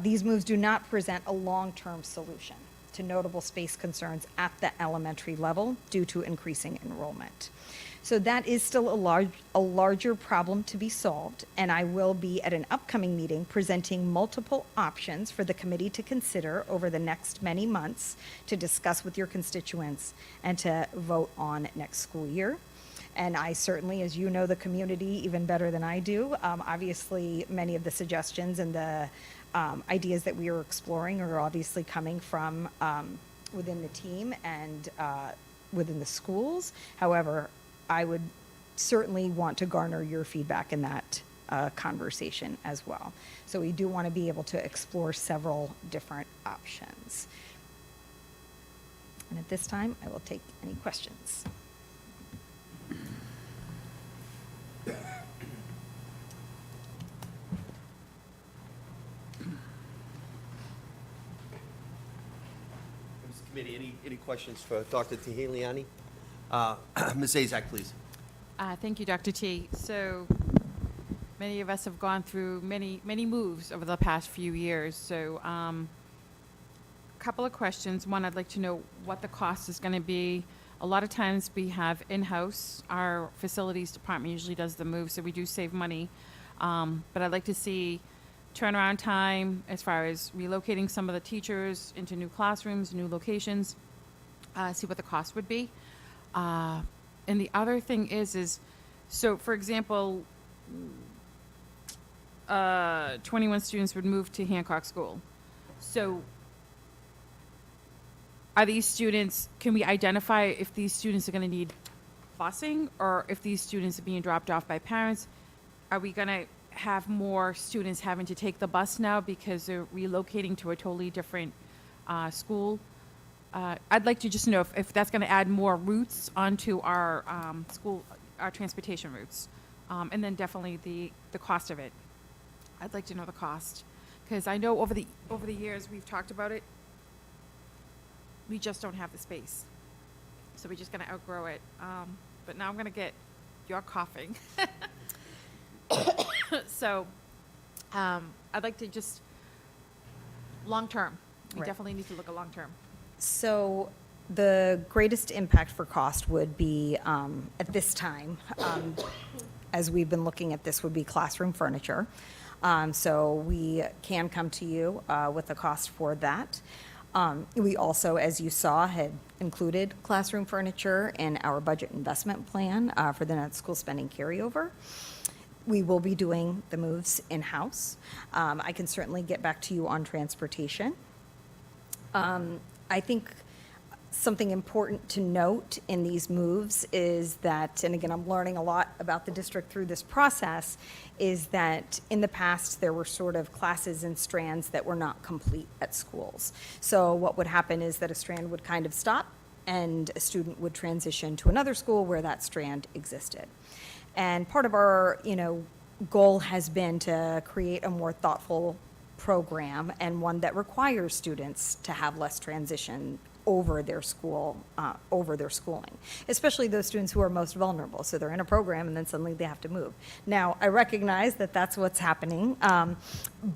these moves do not present a long-term solution to notable space concerns at the elementary level due to increasing enrollment. So that is still a larger problem to be solved, and I will be at an upcoming meeting presenting multiple options for the committee to consider over the next many months to discuss with your constituents and to vote on next school year. And I certainly, as you know the community even better than I do, obviously many of the suggestions and the ideas that we are exploring are obviously coming from within the team and within the schools. However, I would certainly want to garner your feedback in that conversation as well. So we do want to be able to explore several different options. And at this time, I will take any questions. Committee, any questions for Dr. Tiheliani? Ms. Azak, please. Thank you, Dr. T. So many of us have gone through many moves over the past few years. So a couple of questions. One, I'd like to know what the cost is going to be. A lot of times we have in-house, our facilities department usually does the move, so we do save money. But I'd like to see turnaround time as far as relocating some of the teachers into new classrooms, new locations. see what the cost would be. And the other thing is, so for example, 21 students would move to Hancock School. So are these students, can we identify if these students are going to need busing or if these students are being dropped off by parents? Are we going to have more students having to take the bus now because they're relocating to a totally different school? I'd like to just know if that's going to add more routes onto our our transportation routes. And then definitely the cost of it. I'd like to know the cost, because I know over the years we've talked about it. We just don't have the space, so we're just going to outgrow it. But now I'm going to get you're coughing, so I'd like to just long term. We Right. definitely need to look at long term. So the greatest impact for cost would be, at this time, as we've been looking at this, would be classroom furniture. So we can come to you with a cost for that. We also, as you saw, had included classroom furniture in our budget investment plan for the net school spending carryover. We will be doing the moves in-house. I can certainly get back to you on transportation. I think something important to note in these moves is that, and again, I'm learning a lot about the district through this process, is that in the past, there were sort of classes and strands that were not complete at schools. So what would happen is that a strand would kind of stop and a student would transition to another school where that strand existed. And part of our, goal has been to create a more thoughtful program and one that requires students to have less transition over their school, over their schooling, especially those students who are most vulnerable. So they're in a program and then suddenly they have to move. Now, I recognize that that's what's happening,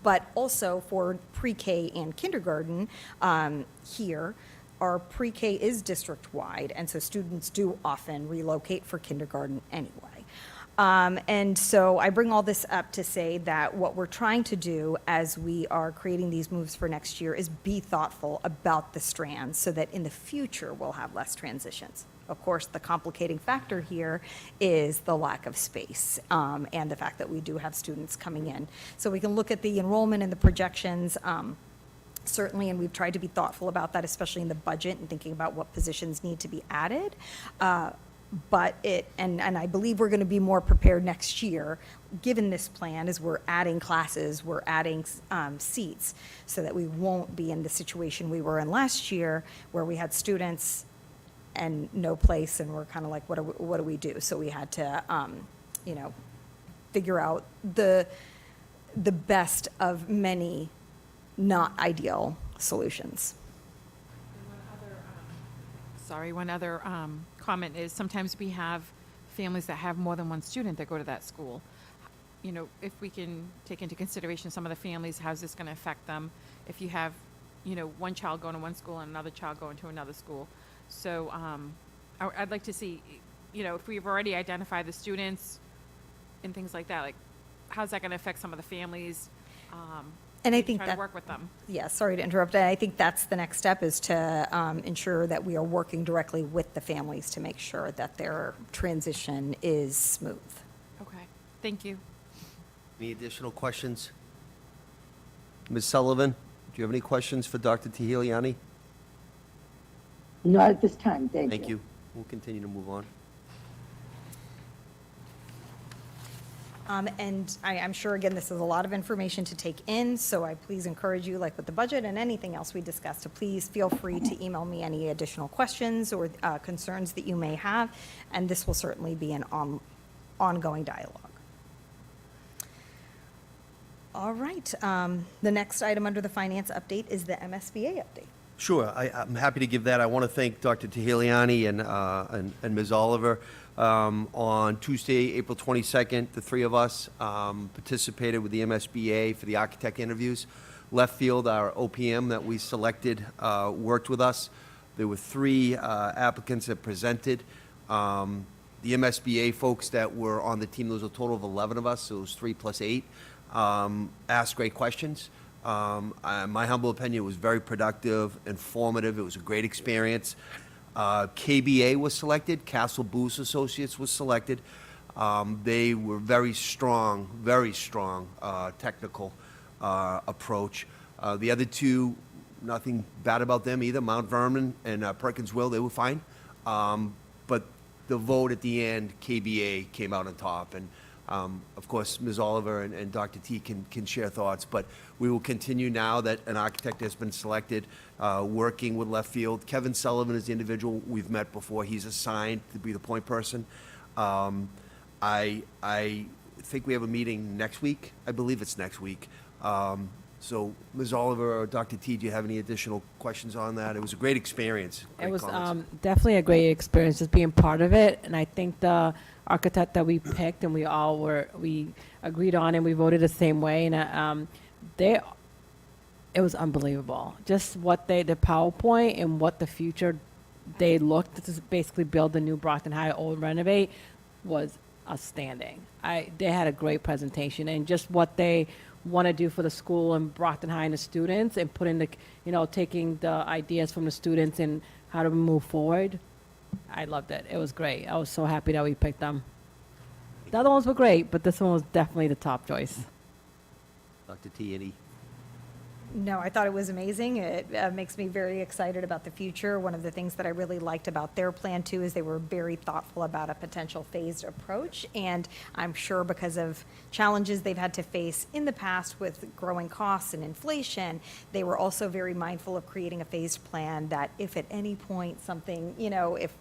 but also for pre-K and kindergarten here, our pre-K is district-wide, and so students do often relocate for kindergarten anyway. And so I bring all this up to say that what we're trying to do as we are creating these moves for next year is be thoughtful about the strands so that in the future we'll have less transitions. Of course, the complicating factor here is the lack of space and the fact that we do have students coming in. So we can look at the enrollment and the projections. Certainly, and we've tried to be thoughtful about that, especially in the budget and thinking about what positions need to be added. But and I believe we're going to be more prepared next year, given this plan, as we're adding classes, we're adding seats, so that we won't be in the situation we were in last year, where we had students and no place, and we're kind of like, what do we do? So we had to, figure out the best of many not ideal solutions. One other comment is sometimes we have families that have more than one student that go to that school. If we can take into consideration some of the families, how's this going to affect them? If you have, one child going to one school and another child going to another school. So I'd like to see, if we've already identified the students and things like that, like how's that going to affect some of the families? And I maybe think try that, to work with them. yeah, sorry to interrupt. I think that's the next step, is to ensure that we are working directly with the families to make sure that their transition is smooth. Okay, thank you. Any additional questions? Ms. Sullivan, do you have any questions for Dr. Tehiliani? Not at this time, thank you. Thank you. We'll continue to move on. And I'm sure, again, this is a lot of information to take in, so I please encourage you, like with the budget and anything else we discussed, to please feel free to email me any additional questions or concerns that you may have, and this will certainly be an ongoing dialogue. All right, the next item under the finance update is the MSBA update. Sure, I'm happy to give that. I want to thank Dr. Tehiliani and Ms. Oliver. On Tuesday, April 22nd, the three of us participated with the MSBA for the architect interviews. Left Field, our OPM that we selected, worked with us. There were three applicants that presented. The MSBA folks that were on the team, there was a total of 11 of us, so it was 3 plus 8, asked great questions. My humble opinion, it was very productive, informative. It was a great experience. KBA was selected, Castle Booze Associates was selected. They were very strong technical approach. The other two, nothing bad about them either, Mount Vernon and Perkinsville, they were fine. But the vote at the end, KBA came out on top. And of course, Ms. Oliver and Dr. T can share thoughts, but we will continue now that an architect has been selected, working with Left Field. Kevin Sullivan is the individual we've met before. He's assigned to be the point person. I think we have a meeting next week. I believe it's next week. So, Ms. Oliver or Dr. T, do you have any additional questions on that? It was a great experience. It Great was comments. definitely a great experience just being part of it. And I think the architect that we picked and we agreed on and we voted the same way. And it was unbelievable. Just what the PowerPoint and what the future they looked to basically build the new Brockton High old renovate was outstanding. They had a great presentation and just what they want to do for the school and Brockton High and the students and putting taking the ideas from the students and how to move forward. I loved it. It was great. I was so happy that we picked them. The other ones were great, but this one was definitely the top choice. Dr. T, any? No, I thought it was amazing. It makes me very excited about the future. One of the things that I really liked about their plan too is they were very thoughtful about a potential phased approach. And I'm sure because of challenges they've had to face in the past with growing costs and inflation, they were also very mindful of creating a phased plan that if at any point something, if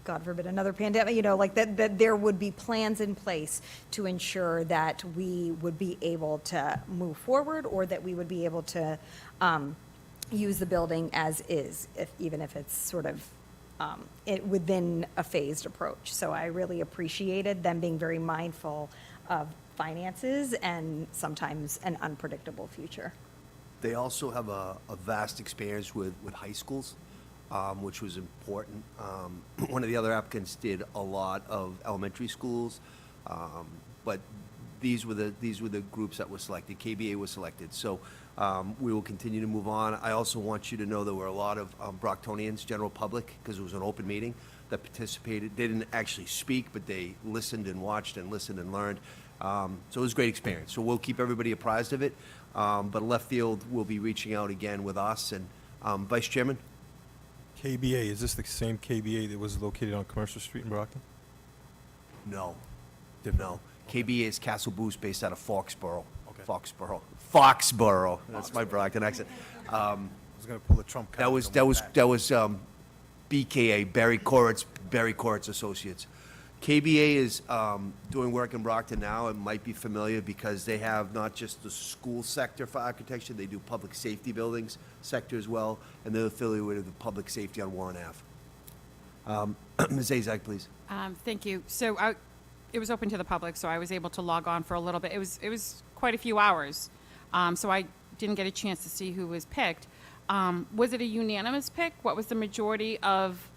God forbid another pandemic, that there would be plans in place to ensure that we would be able to move forward or that we would be able to use the building as is, even if it's sort of within a phased approach. So I really appreciated them being very mindful of finances and sometimes an unpredictable future. They also have a vast experience with high schools, which was important. One of the other applicants did a lot of elementary schools, but these were the groups that were selected. KBA was selected, so we will continue to move on. I also want you to know there were a lot of Brocktonians, general public, because it was an open meeting, that participated. They didn't actually speak, but they listened and watched and listened and learned. So it was a great experience. So we'll keep everybody apprised of it. But Left Field will be reaching out again with us. And Vice Chairman? KBA, is this the same KBA that was located on Commercial Street in Brockton? No. Different. No. KBA is Castle Booze based out of Foxborough. Okay. Foxborough. That's my Brockton accent. I was going to pull a Trump card. That was BKA, Barry Koretz Associates. KBA is doing work in Brockton now. It might be familiar because they have not just the school sector for architecture, they do public safety buildings sector as well, and they're affiliated with the public safety on Warren Ave. Ms. Azak, please. Thank you. So it was open to the public, so I was able to log on for a little bit. It was quite a few hours, so I didn't get a chance to see who was picked. Was it a unanimous pick? What was the majority of?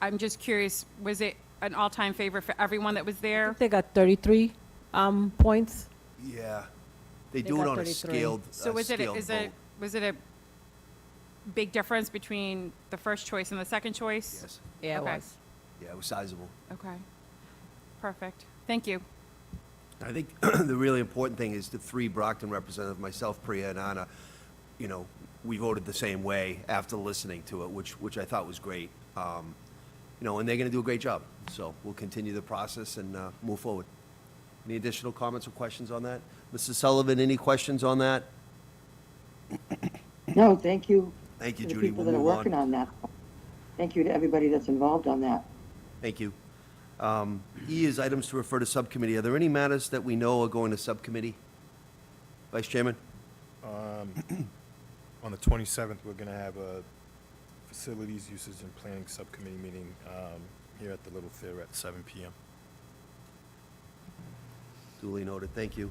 I'm just curious. Was it an all-time favorite for everyone that was I there? think they got 33 points. Yeah. They They do it got on a 33. scaled So was it a big difference between the first choice and the second choice? Yes. Yeah, it Okay. was. Yeah, it was sizable. Okay. Perfect. Thank you. I think the really important thing is the three Brockton representatives, myself, Priya, and Anna, we voted the same way after listening to it, which I thought was great. And they're going to do a great job. So we'll continue the process and move forward. Any additional comments or questions on that? Mrs. Sullivan, any questions on that? No, thank you. Thank you, to the Judy. people We'll that are move working on. on that. Thank you to everybody that's involved on that. Thank you. E is items to refer to subcommittee. Are there any matters that we know are going to subcommittee? Vice Chairman? On the 27th, we're going to have a Facilities, Uses, and Planning Subcommittee meeting here at the Little Fair at 7 p.m. Duly noted, thank you.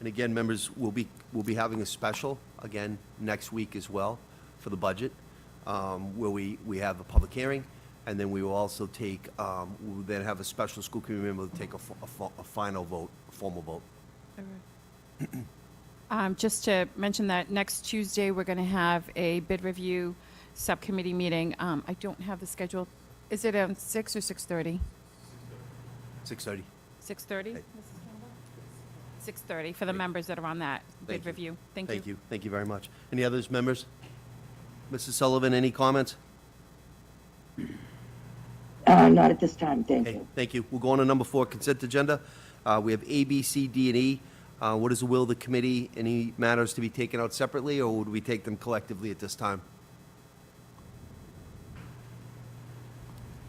And again, members, we'll be having a special, again, next week as well for the budget, where we have a public hearing, and then we will also take, we'll then have a special school committee member to take a final vote, a formal vote. Just to mention that next Tuesday, we're going to have a bid review subcommittee meeting. I don't have the schedule. Is it 6 or 6:30? 6:30. 6:30? 6:30 for the members that are on that Thank bid you. review. Thank you. Thank you. Thank you very much. Any others, members? Mrs. Sullivan, any comments? Not at this time, thank Okay, you. thank you. We'll go on to number 4, consent agenda. We have A, B, C, D, and E. What is the will of the committee? Any matters to be taken out separately, or would we take them collectively at this time?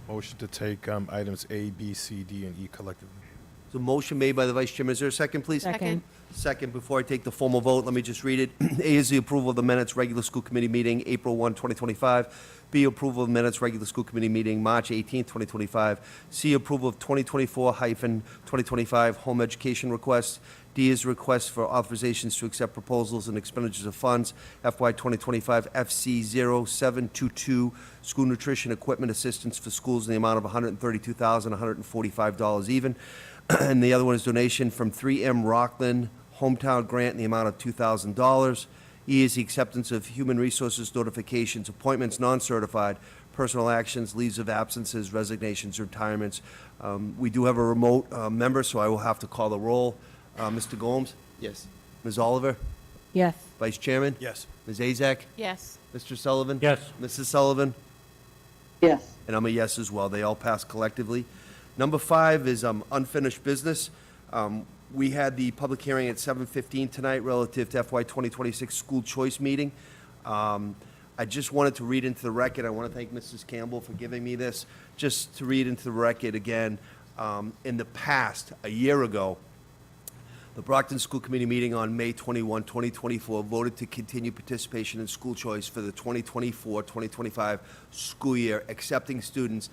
Motion to take items A, B, C, D, and E collectively. So motion made by the vice chairman. Is there a second, please? Second. Second, before I take the formal vote, let me just read it. A is the approval of the minutes, regular school committee meeting, April 1, 2025. B, approval of minutes, regular school committee meeting, March 18, 2025. C, approval of 2024-2025 home education requests. D is request for authorizations to accept proposals and expenditures of funds, FY 2025 FC 0722, school nutrition equipment assistance for schools in the amount of $132,145 even. And the other one is donation from 3M Rockland Hometown Grant in the amount of $2,000. E is the acceptance of human resources notifications, appointments non-certified, personal actions, leaves of absences, resignations, retirements. We do have a remote member, so I will have to call the roll. Mr. Gomes? Yes. Ms. Oliver? Yes. Vice Chairman? Yes. Ms. Azak? Yes. Mr. Sullivan? Yes. Mrs. Sullivan? Yes, And I'm a yes as well. They all pass collectively. Number 5 is unfinished business. We had the public hearing at 7:15 tonight relative to FY 2026 school choice meeting. I just wanted to read into the record, I want to thank Mrs. Campbell for giving me this, just to read into the record again. In the past, a year ago, the Brockton School Committee meeting on May 21, 2024 voted to continue participation in school choice for the 2024-2025 school year, accepting students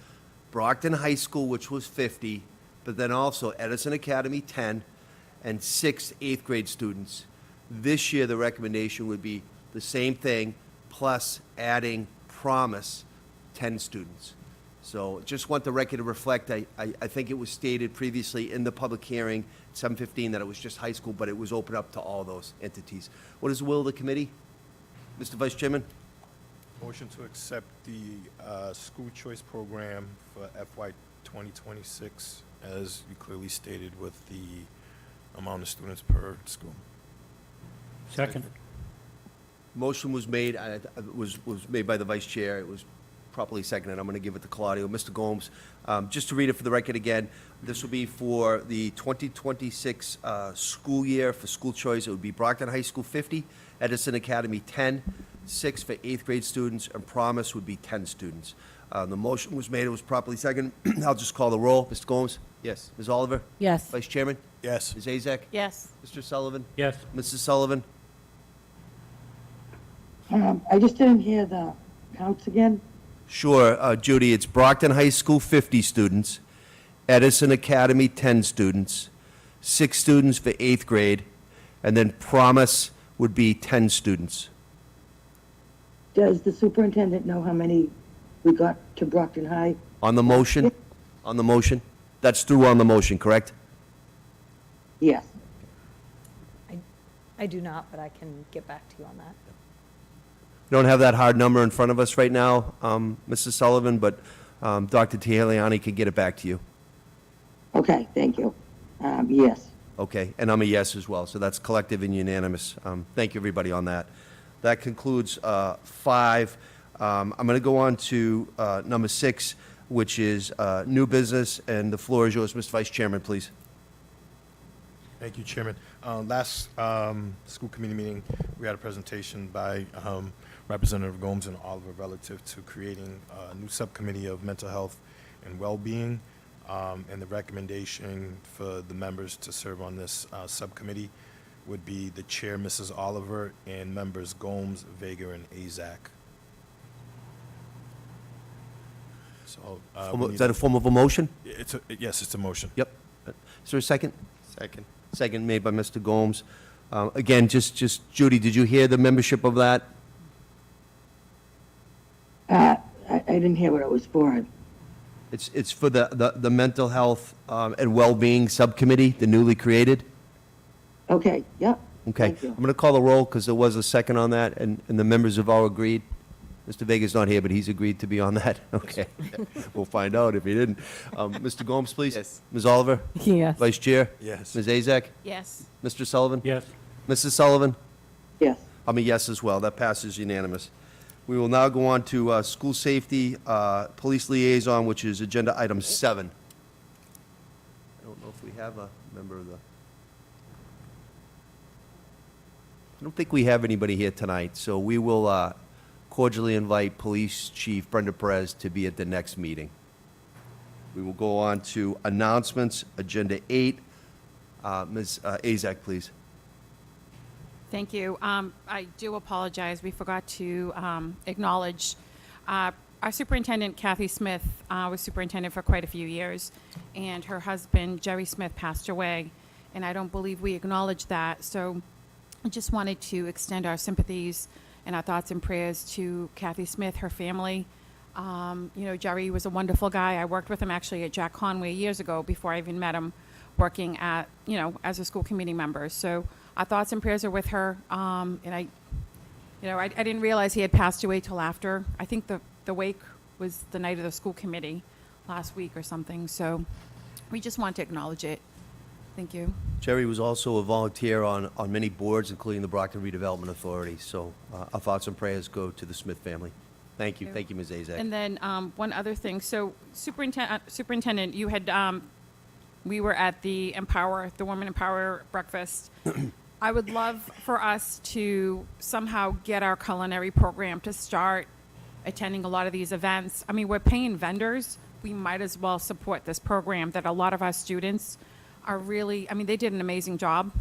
Brockton High School, which was 50, but then also Edison Academy 10, and 6 8th grade students. This year, the recommendation would be the same thing, plus adding Promise 10 students. So just want the record to reflect, I think it was stated previously in the public hearing, 7:15, that it was just high school, but it was open up to all those entities. What is the will of the committee? Mr. Vice Chairman? Motion to accept the school choice program for FY 2026 as you clearly stated with the amount of students per school. Second. Motion was made, was made by the vice chair. It was properly seconded. I'm going to give it to Claudio. Mr. Gomes, just to read it for the record again, this will be for the 2026 school year for school choice. It would be Brockton High School 50, Edison Academy 10, 6 for 8th grade students, and Promise would be 10 students. The motion was made. It was properly seconded. I'll just call the roll. Mr. Gomes? Yes. Ms. Oliver? Yes. Vice Chairman? Yes. Ms. Azak? Yes. Mr. Sullivan? Yes. Mrs. Sullivan? I just didn't hear the counts again. Sure, Judy, it's Brockton High School, 50 students, Edison Academy, 10 students, 6 students for 8th grade, and then Promise would be 10 students. Does the superintendent know how many we got to Brockton High? On the motion? On the motion? That's through on the motion, correct? Yes. I do not, but I can get back to you on that. We don't have that hard number in front of us right now, Mrs. Sullivan, but Dr. Teheliani can get it back to you. Okay, thank you. Yes. Okay, and I'm a yes as well, so that's collective and unanimous. Thank you, everybody, on that. That concludes 5. I'm going to go on to number 6, which is new business, and the floor is yours, Mr. Vice Chairman, please. Thank you, Chairman. Last school committee meeting, we had a presentation by Representative Gomes and Oliver relative to creating a new subcommittee of mental health and well-being, and the recommendation for the members to serve on this subcommittee would be the chair, Mrs. Oliver, and members Gomes, Vega, and Azak. So, Is that a form of a motion? Yes, it's a motion. Yep. Is there a second? Second. Second made by Mr. Gomes. Again, just Judy, did you hear the membership of that? I didn't hear what it was for. It's for the mental health and well-being subcommittee, the newly created. Okay, yep. Okay, Thank you. I'm going to call the roll because there was a second on that, and the members have all agreed. Mr. Vega's not here, but he's agreed to be on that? Okay. We'll find out if he didn't. Mr. Gomes, please. Yes. Ms. Oliver? Yes. Vice Chair? Yes. Ms. Azak? Yes. Mr. Sullivan? Yes. Mrs. Sullivan? Yes. I'm a yes as well. That passes unanimous. We will now go on to school safety, police liaison, which is agenda item 7. I don't know if we have a member of the... I don't think we have anybody here tonight, so we will cordially invite Police Chief Brenda Perez to be at the next meeting. We will go on to announcements, agenda 8. Ms. Azak, please. Thank you. I do apologize. We forgot to acknowledge our superintendent, Kathy Smith, was superintendent for quite a few years, and her husband, Jerry Smith, passed away, and I don't believe we acknowledged that. So I just wanted to extend our sympathies and our thoughts and prayers to Kathy Smith, her family. Jerry was a wonderful guy. I worked with him actually at Jack Conway years ago before I even met him, working at, as a school committee member. So our thoughts and prayers are with her. And I didn't realize he had passed away till after. I think the wake was the night of the school committee last week or something. So we just want to acknowledge it. Thank you. Jerry was also a volunteer on many boards, including the Brockton Redevelopment Authority. So our thoughts and prayers go to the Smith family. Thank you. Thank you, Ms. Azak. And then one other thing. So Superintendent, you had, we were at the Women Empower breakfast. I would love for us to somehow get our culinary program to start attending a lot of these events. I mean, we're paying vendors. We might as well support this program that a lot of our students are really, they did an amazing job.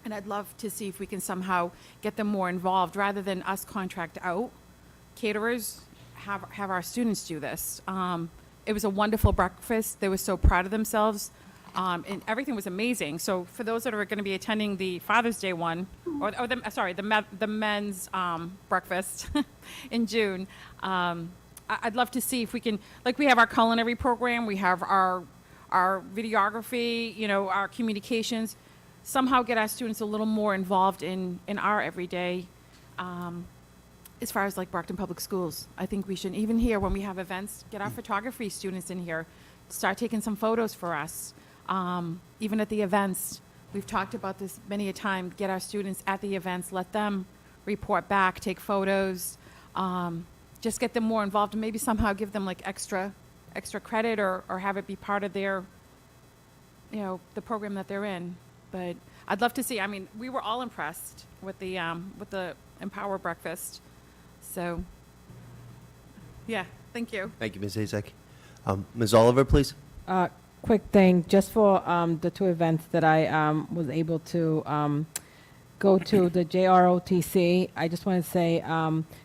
And I'd love to see if we can somehow get them more involved rather than us contract out caterers, have our students do this. It was a wonderful breakfast. They were so proud of themselves. And everything was amazing. So for those that are going to be attending the Father's Day one, the men's breakfast in June, I'd love to see if we can, like we have our culinary program, we have our videography, our communications, somehow get our students a little more involved in our everyday, as far as like Brockton Public Schools. I think we should, even here when we have events, get our photography students in here, start taking some photos for us. Even at the events, we've talked about this many a time, get our students at the events, let them report back, take photos, just get them more involved and maybe somehow give them like extra credit or have it be part of their, the program that they're in. But I'd love to see, we were all impressed with the Empower breakfast. So, yeah, thank you. Thank you, Ms. Azak. Ms. Oliver, please. Quick thing, just for the 2 events that I was able to go to, the JROTC, I just want to say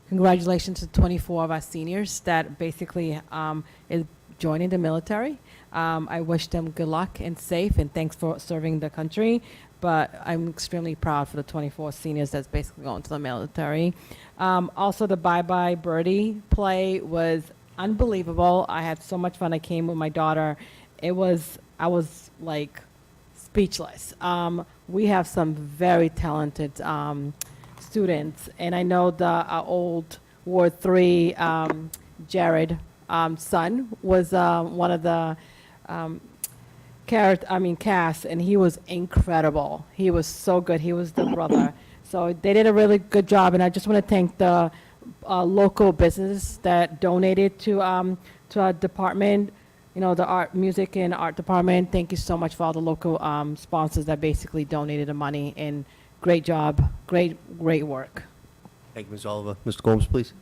congratulations to 24 of our seniors that basically is joining the military. I wish them good luck and safe, and thanks for serving the country. But I'm extremely proud for the 24 seniors that's basically going to the military. Also, the Bye Bye Birdie play was unbelievable. I had so much fun. I came with my daughter. I was like speechless. We have some very talented students, and I know the old Ward 3 Jared son was one of the cast, and he was incredible. He was so good. He was the brother. So they did a really good job, and I just want to thank the local businesses that donated to our department. The music and art department. Thank you so much for all the local sponsors that basically donated the money, and great job, great work. Thank you, Ms. Oliver. Mr. Gomes, please.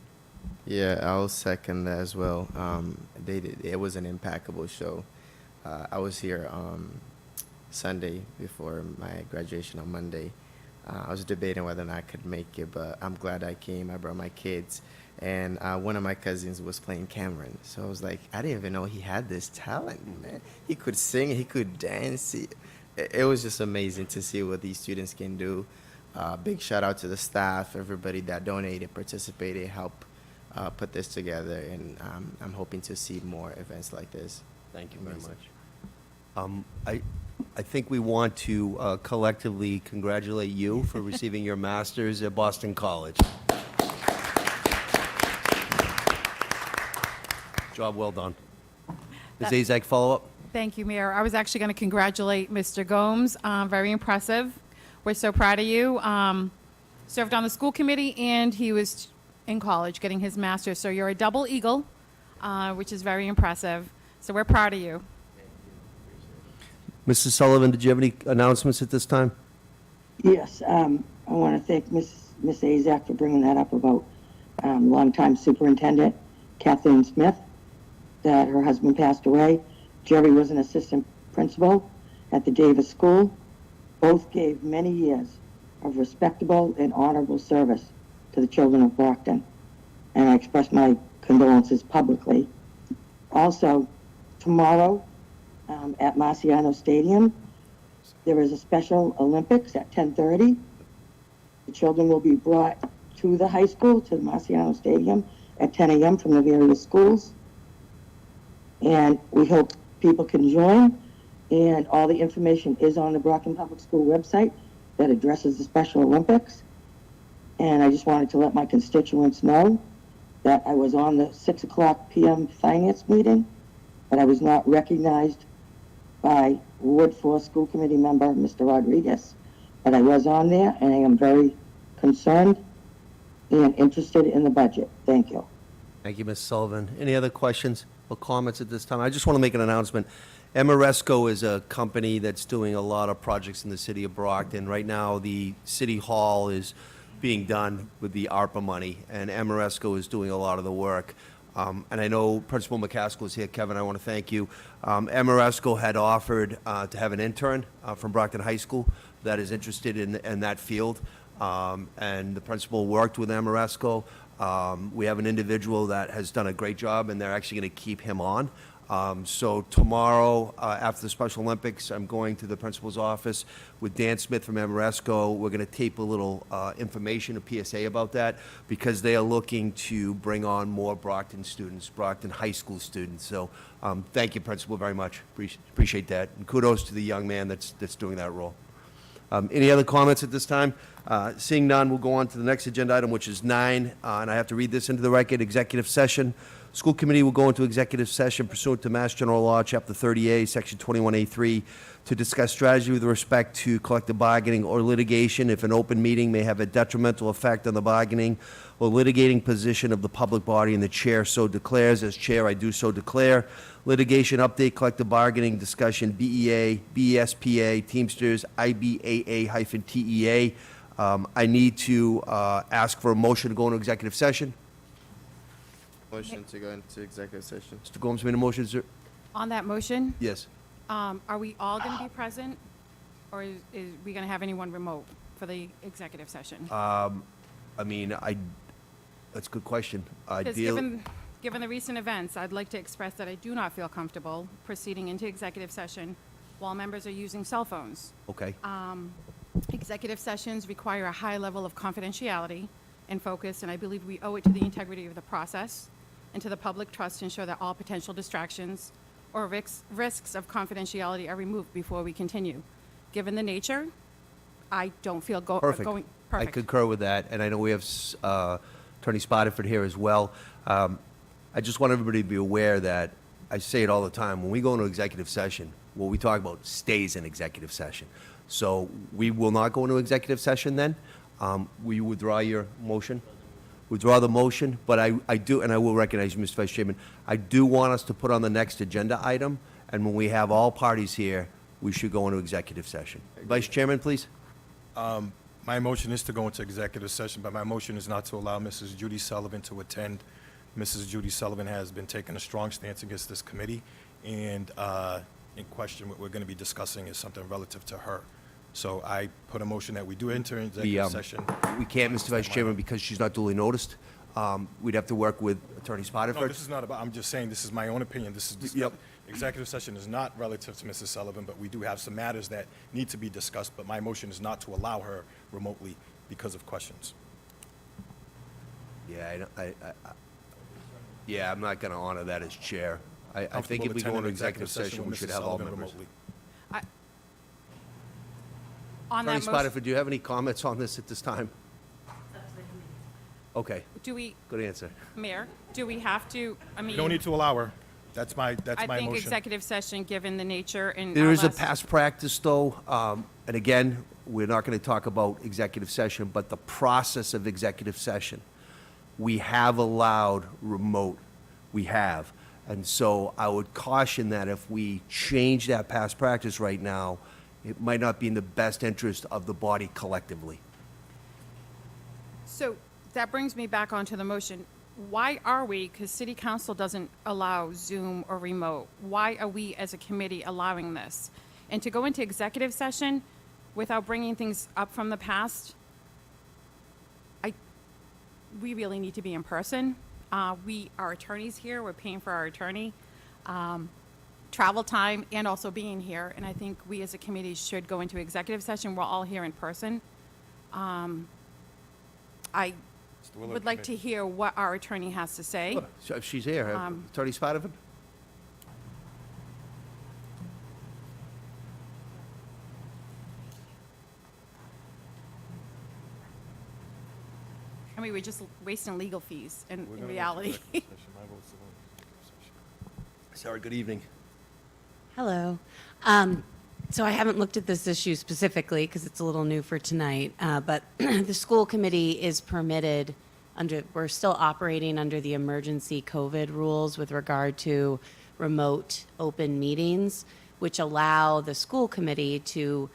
Yeah, I'll second that as well. It was an impeccable show. I was here Sunday before my graduation on Monday. I was debating whether or not I could make it, but I'm glad I came. I brought my kids. And one of my cousins was playing Cameron. So I was like, I didn't even know he had this talent, man. He could sing, he could dance. It was just amazing to see what these students can do. Big shout out to the staff, everybody that donated, participated, helped put this together. And I'm hoping to see more events like this. Thank you very much. I think we want to collectively congratulate you for receiving your master's at Boston College. Job well done. Ms. That- Azak, follow up? Thank you, Mayor. I was actually going to congratulate Mr. Gomes. Very impressive. We're so proud of you. Served on the school committee, and he was in college getting his master's. So you're a double eagle, which is very impressive. So we're proud of you. Mrs. Sullivan, did you have any announcements at this time? Yes, I want to thank Miss Azak for bringing that up about longtime superintendent Kathleen Smith, that her husband passed away. Jerry was an assistant principal at the Davis School. Both gave many years of respectable and honorable service to the children of Brockton, and I express my condolences publicly. Also, tomorrow at Marciano Stadium, there is a Special Olympics at 10:30. The children will be brought to the high school, to the Marciano Stadium, at 10 a.m. from the various schools. And we hope people can join. And all the information is on the Brockton Public School website that addresses the Special Olympics. And I just wanted to let my constituents know that I was on the 6 o'clock p.m. finance meeting, but I was not recognized by Ward 4 School Committee member, Mr. Rodriguez. But I was on there, and I am very concerned and interested in the budget. Thank you. Thank you, Ms. Sullivan. Any other questions or comments at this time? I just want to make an announcement. Amoresco is a company that's doing a lot of projects in the city of Brockton. Right now, the city hall is being done with the ARPA money, and Amoresco is doing a lot of the work. And I know Principal McCaskill is here. Kevin, I want to thank you. Amoresco had offered to have an intern from Brockton High School that is interested in that field. And the principal worked with Amoresco. We have an individual that has done a great job, and they're actually going to keep him on. So tomorrow, after the Special Olympics, I'm going to the principal's office with Dan Smith from Amoresco. We're going to tape a little information, a PSA about that, because they are looking to bring on more Brockton students, Brockton High School students. So thank you, Principal, very much. Appreciate that. And kudos to the young man that's doing that role. Any other comments at this time? Seeing none, we'll go on to the next agenda item, which is 9, and I have to read this into the record, executive session. School committee will go into executive session pursuant to Mass General Law, Chapter 30A, Section 21A3, to discuss strategy with respect to collective bargaining or litigation if an open meeting may have a detrimental effect on the bargaining or litigating position of the public body, and the chair so declares. As chair, I do so declare. Litigation update, collective bargaining discussion, BEA, BESPA, Teamsters, IBAA-TEA. I need to ask for a motion to go into executive session. Motion to go into executive session. Mr. Gomes made a motion, sir? On that motion, Yes. are we all going to be present, or is we going to have anyone remote for the executive session? I mean, that's a good question. Because given the recent events, I'd like to express that I do not feel comfortable proceeding into executive session while members are using cell phones. Okay. Executive sessions require a high level of confidentiality and focus, and I believe we owe it to the integrity of the process and to the public trust to ensure that all potential distractions or risks of confidentiality are removed before we continue. Given the nature, I don't feel Perfect. going. I Perfect. concur with that, and I know we have Attorney Spotterford here as well. I just want everybody to be aware that, I say it all the time, when we go into executive session, what we talk about stays in executive session. So we will not go into executive session then. Will you withdraw your motion? Withdraw the motion, but I do, and I will recognize you, Mr. Vice Chairman, I do want us to put on the next agenda item, and when we have all parties here, we should go into executive session. Vice Chairman, please. My motion is to go into executive session, but my motion is not to allow Mrs. Judy Sullivan to attend. Mrs. Judy Sullivan has been taking a strong stance against this committee, and in question, what we're going to be discussing is something relative to her. So I put a motion that we do enter executive session. We can't, Mr. Vice Chairman, because she's not duly noticed. We'd have to work with Attorney No, Spotterford. this is not about, I'm just saying, this is my own opinion. This is, Yep. executive session is not relative to Mrs. Sullivan, but we do have some matters that need to be discussed, but my motion is not to allow her remotely because of questions. Yeah, yeah, I'm not going to honor that as chair. I think Comfortable if we go attending into executive session, we with should Mrs. have all Sullivan members. remotely. On Attorney that motion, Spotterford, do you have any comments on this at this time? Okay, Do we, good answer. Mayor, do we have to, I mean, You don't need to allow her. That's my I think motion. executive session, given the nature and. There our is a last- past practice, though, and again, we're not going to talk about executive session, but the process of executive session. We have allowed remote, we have. And so I would caution that if we change that past practice right now, it might not be in the best interest of the body collectively. So that brings me back onto the motion. Why are we, because city council doesn't allow Zoom or remote, why are we as a committee allowing this? And to go into executive session without bringing things up from the past, we really need to be in person. We are attorneys here, we're paying for our attorney, travel time, and also being here. And I think we as a committee should go into executive session, we're all here in person. I It's the will of would the like to committee. hear what our attorney has to say. So if she's here, Attorney Spadaford? I mean, we're just wasting legal fees in We're gonna go to reality. executive session. My vote's to go into executive session. Sarah, good evening. Hello. So I haven't looked at this issue specifically because it's a little new for tonight, but the school committee is permitted we're still operating under the emergency COVID rules with regard to remote open meetings, which allow the school committee to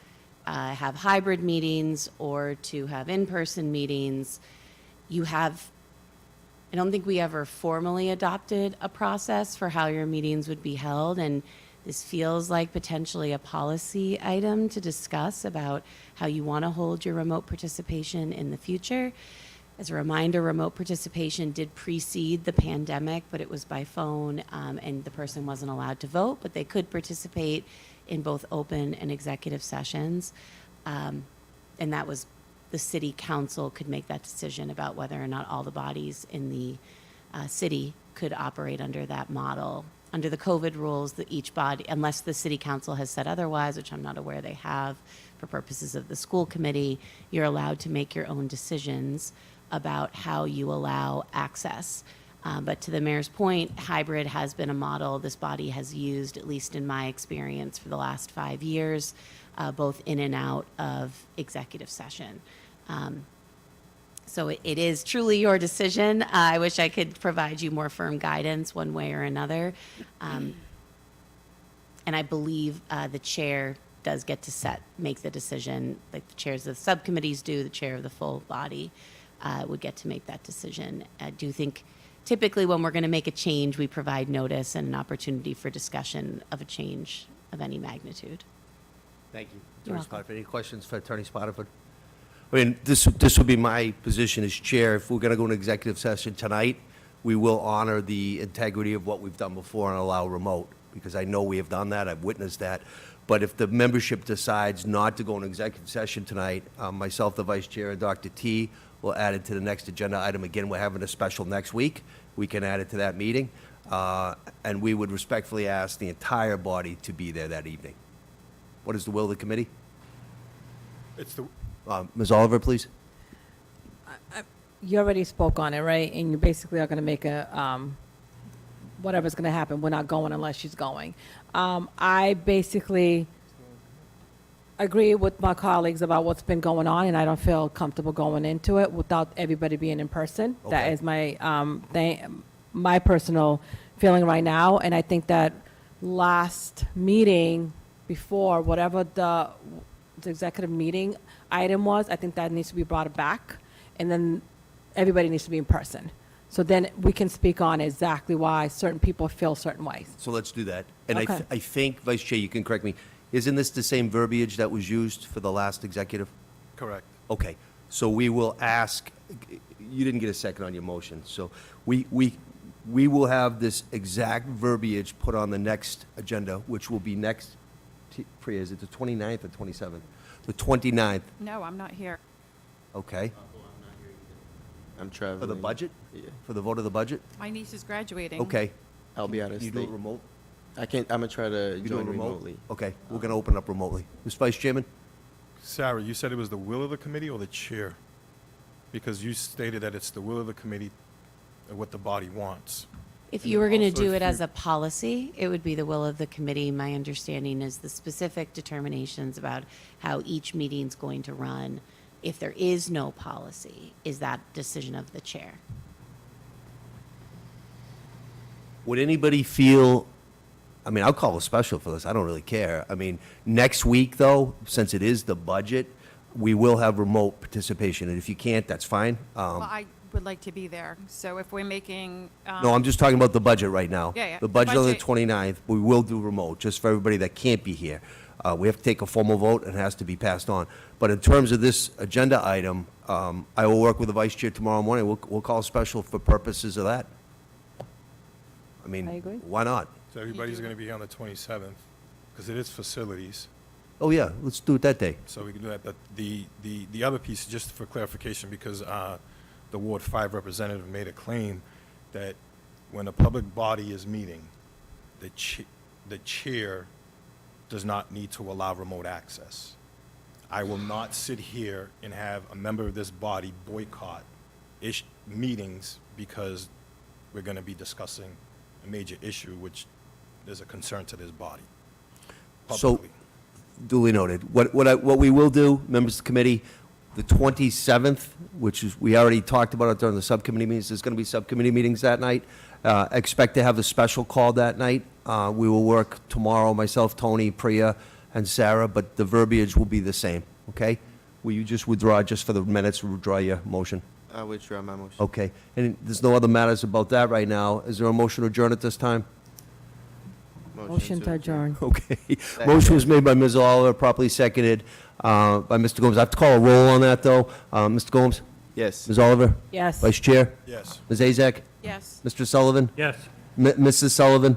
have hybrid meetings or to have in-person meetings. I don't think we ever formally adopted a process for how your meetings would be held, and this feels like potentially a policy item to discuss about how you want to hold your remote participation in the future. As a reminder, remote participation did precede the pandemic, but it was by phone, and the person wasn't allowed to vote, but they could participate in both open and executive sessions. And that was, the city council could make that decision about whether or not all the bodies in the city could operate under that model. Under the COVID rules, each body, unless the city council has said otherwise, which I'm not aware they have, for purposes of the school committee, you're allowed to make your own decisions about how you allow access. But to the mayor's point, hybrid has been a model this body has used, at least in my experience, for the last 5 years, both in and out of executive session. So it is truly your decision. I wish I could provide you more firm guidance one way or another. And I believe the chair does get to make the decision, like the chairs of the subcommittees do, the chair of the full body would get to make that decision. I do think typically when we're going to make a change, we provide notice and an opportunity for discussion of a change of any magnitude. Thank you. You're Attorney welcome. Spadaford, any questions for Attorney Spadaford? I mean, this would be my position as chair. If we're going to go into executive session tonight, we will honor the integrity of what we've done before and allow remote, because I know we have done that, I've witnessed that. But if the membership decides not to go into executive session tonight, myself, the vice chair, and Dr. T will add it to the next agenda item. Again, we're having a special next week. We can add it to that meeting. And we would respectfully ask the entire body to be there that evening. What is the will of the committee? It's the, Ms. Oliver, please. You already spoke on it, right? And you basically are going to make a, whatever's going to happen, we're not going unless she's going. I basically agree with my colleagues about what's been going on, and I don't feel comfortable going into it without everybody being in person. That Okay. is my personal feeling right now, and I think that last meeting before, whatever the executive meeting item was, I think that needs to be brought back, and then everybody needs to be in person. So then we can speak on exactly why certain people feel certain ways. So let's do that. And Okay. I think, Vice Chair, you can correct me, isn't this the same verbiage that was used for the last executive? correct. Okay, so we will ask, you didn't get a second on your motion, so we will have this exact verbiage put on the next agenda, which will be next, Priya, is it the 29th or 27th? The 29th, No, I'm not here. okay. I'm traveling. For the budget? Yeah. For the vote of the budget? My niece is graduating. Okay. I'll be out of You do state. it remote? I'm gonna try to You do join it remote? remotely. Okay, we're going to open up remotely. Mr. Vice Chairman? Sarah, you said it was the will of the committee or the chair? because you stated that it's the will of the committee, what the body wants. If And you were going to also do if it as you- a policy, it would be the will of the committee. My understanding is the specific determinations about how each meeting's going to run. If there is no policy, is that decision of the chair? Would anybody feel, I mean, I'll call a special for this, I don't really care. I mean, next week, though, since it is the budget, we will have remote participation, and if you can't, that's fine. Well, I would like to be there, so if we're making. No, I'm just talking about the budget right now. Yeah, yeah, The the budget on the budget- 29th, we will do remote, just for everybody that can't be here. We have to take a formal vote, and it has to be passed on. But in terms of this agenda item, I will work with the vice chair tomorrow morning. We'll call a special for purposes of that. I mean, I agree. why not? So everybody's going to be here on the 27th, because it is facilities. Oh, yeah, let's do it that day. So we can do that. But the other piece, just for clarification, because the Ward 5 representative made a claim that when a public body is meeting, the chair does not need to allow remote access. I will not sit here and have a member of this body boycott meetings because we're going to be discussing a major issue which is a concern to this body. So, Publicly. duly noted. What we will do, members of the committee, the 27th, which is, we already talked about it during the subcommittee meetings, there's going to be subcommittee meetings that night. Expect to have a special call that night. We will work tomorrow, myself, Tony, Priya, and Sarah, but the verbiage will be the same, okay? Will you just withdraw, just for the minutes, withdraw your motion? I withdraw my motion. Okay. And there's no other matters about that right now. Is there a motion to adjourn at this time? Motion to adjourn. Okay. Motion was made by Ms. Oliver, properly seconded by Mr. Gomes. I have to call a roll on that, though. Mr. Gomes? Yes. Ms. Oliver? Yes. Vice Chair? Yes. Ms. Azak? Yes. Mr. Sullivan? Yes. Mrs. Sullivan?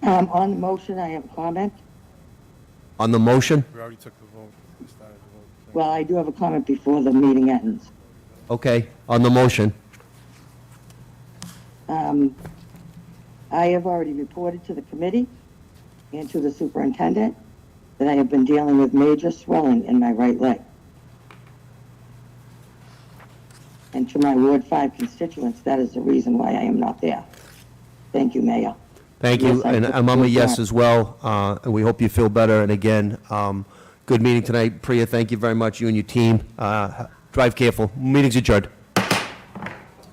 On the motion, I have a comment. On the motion? We already took the vote. We started the vote. Well, I do have a comment before the meeting ends. Okay. On the motion. I have already reported to the committee and to the superintendent that I have been dealing with major swelling in my right leg. And to my Ward 5 constituents, that is the reason why I am not there. Thank you, Mayor. Thank you. Yes, I And took I'm a full yes part. as well. And we hope you feel better. And again, good meeting tonight. Priya, thank you very much, you and your team. Drive careful. Meeting's adjourned.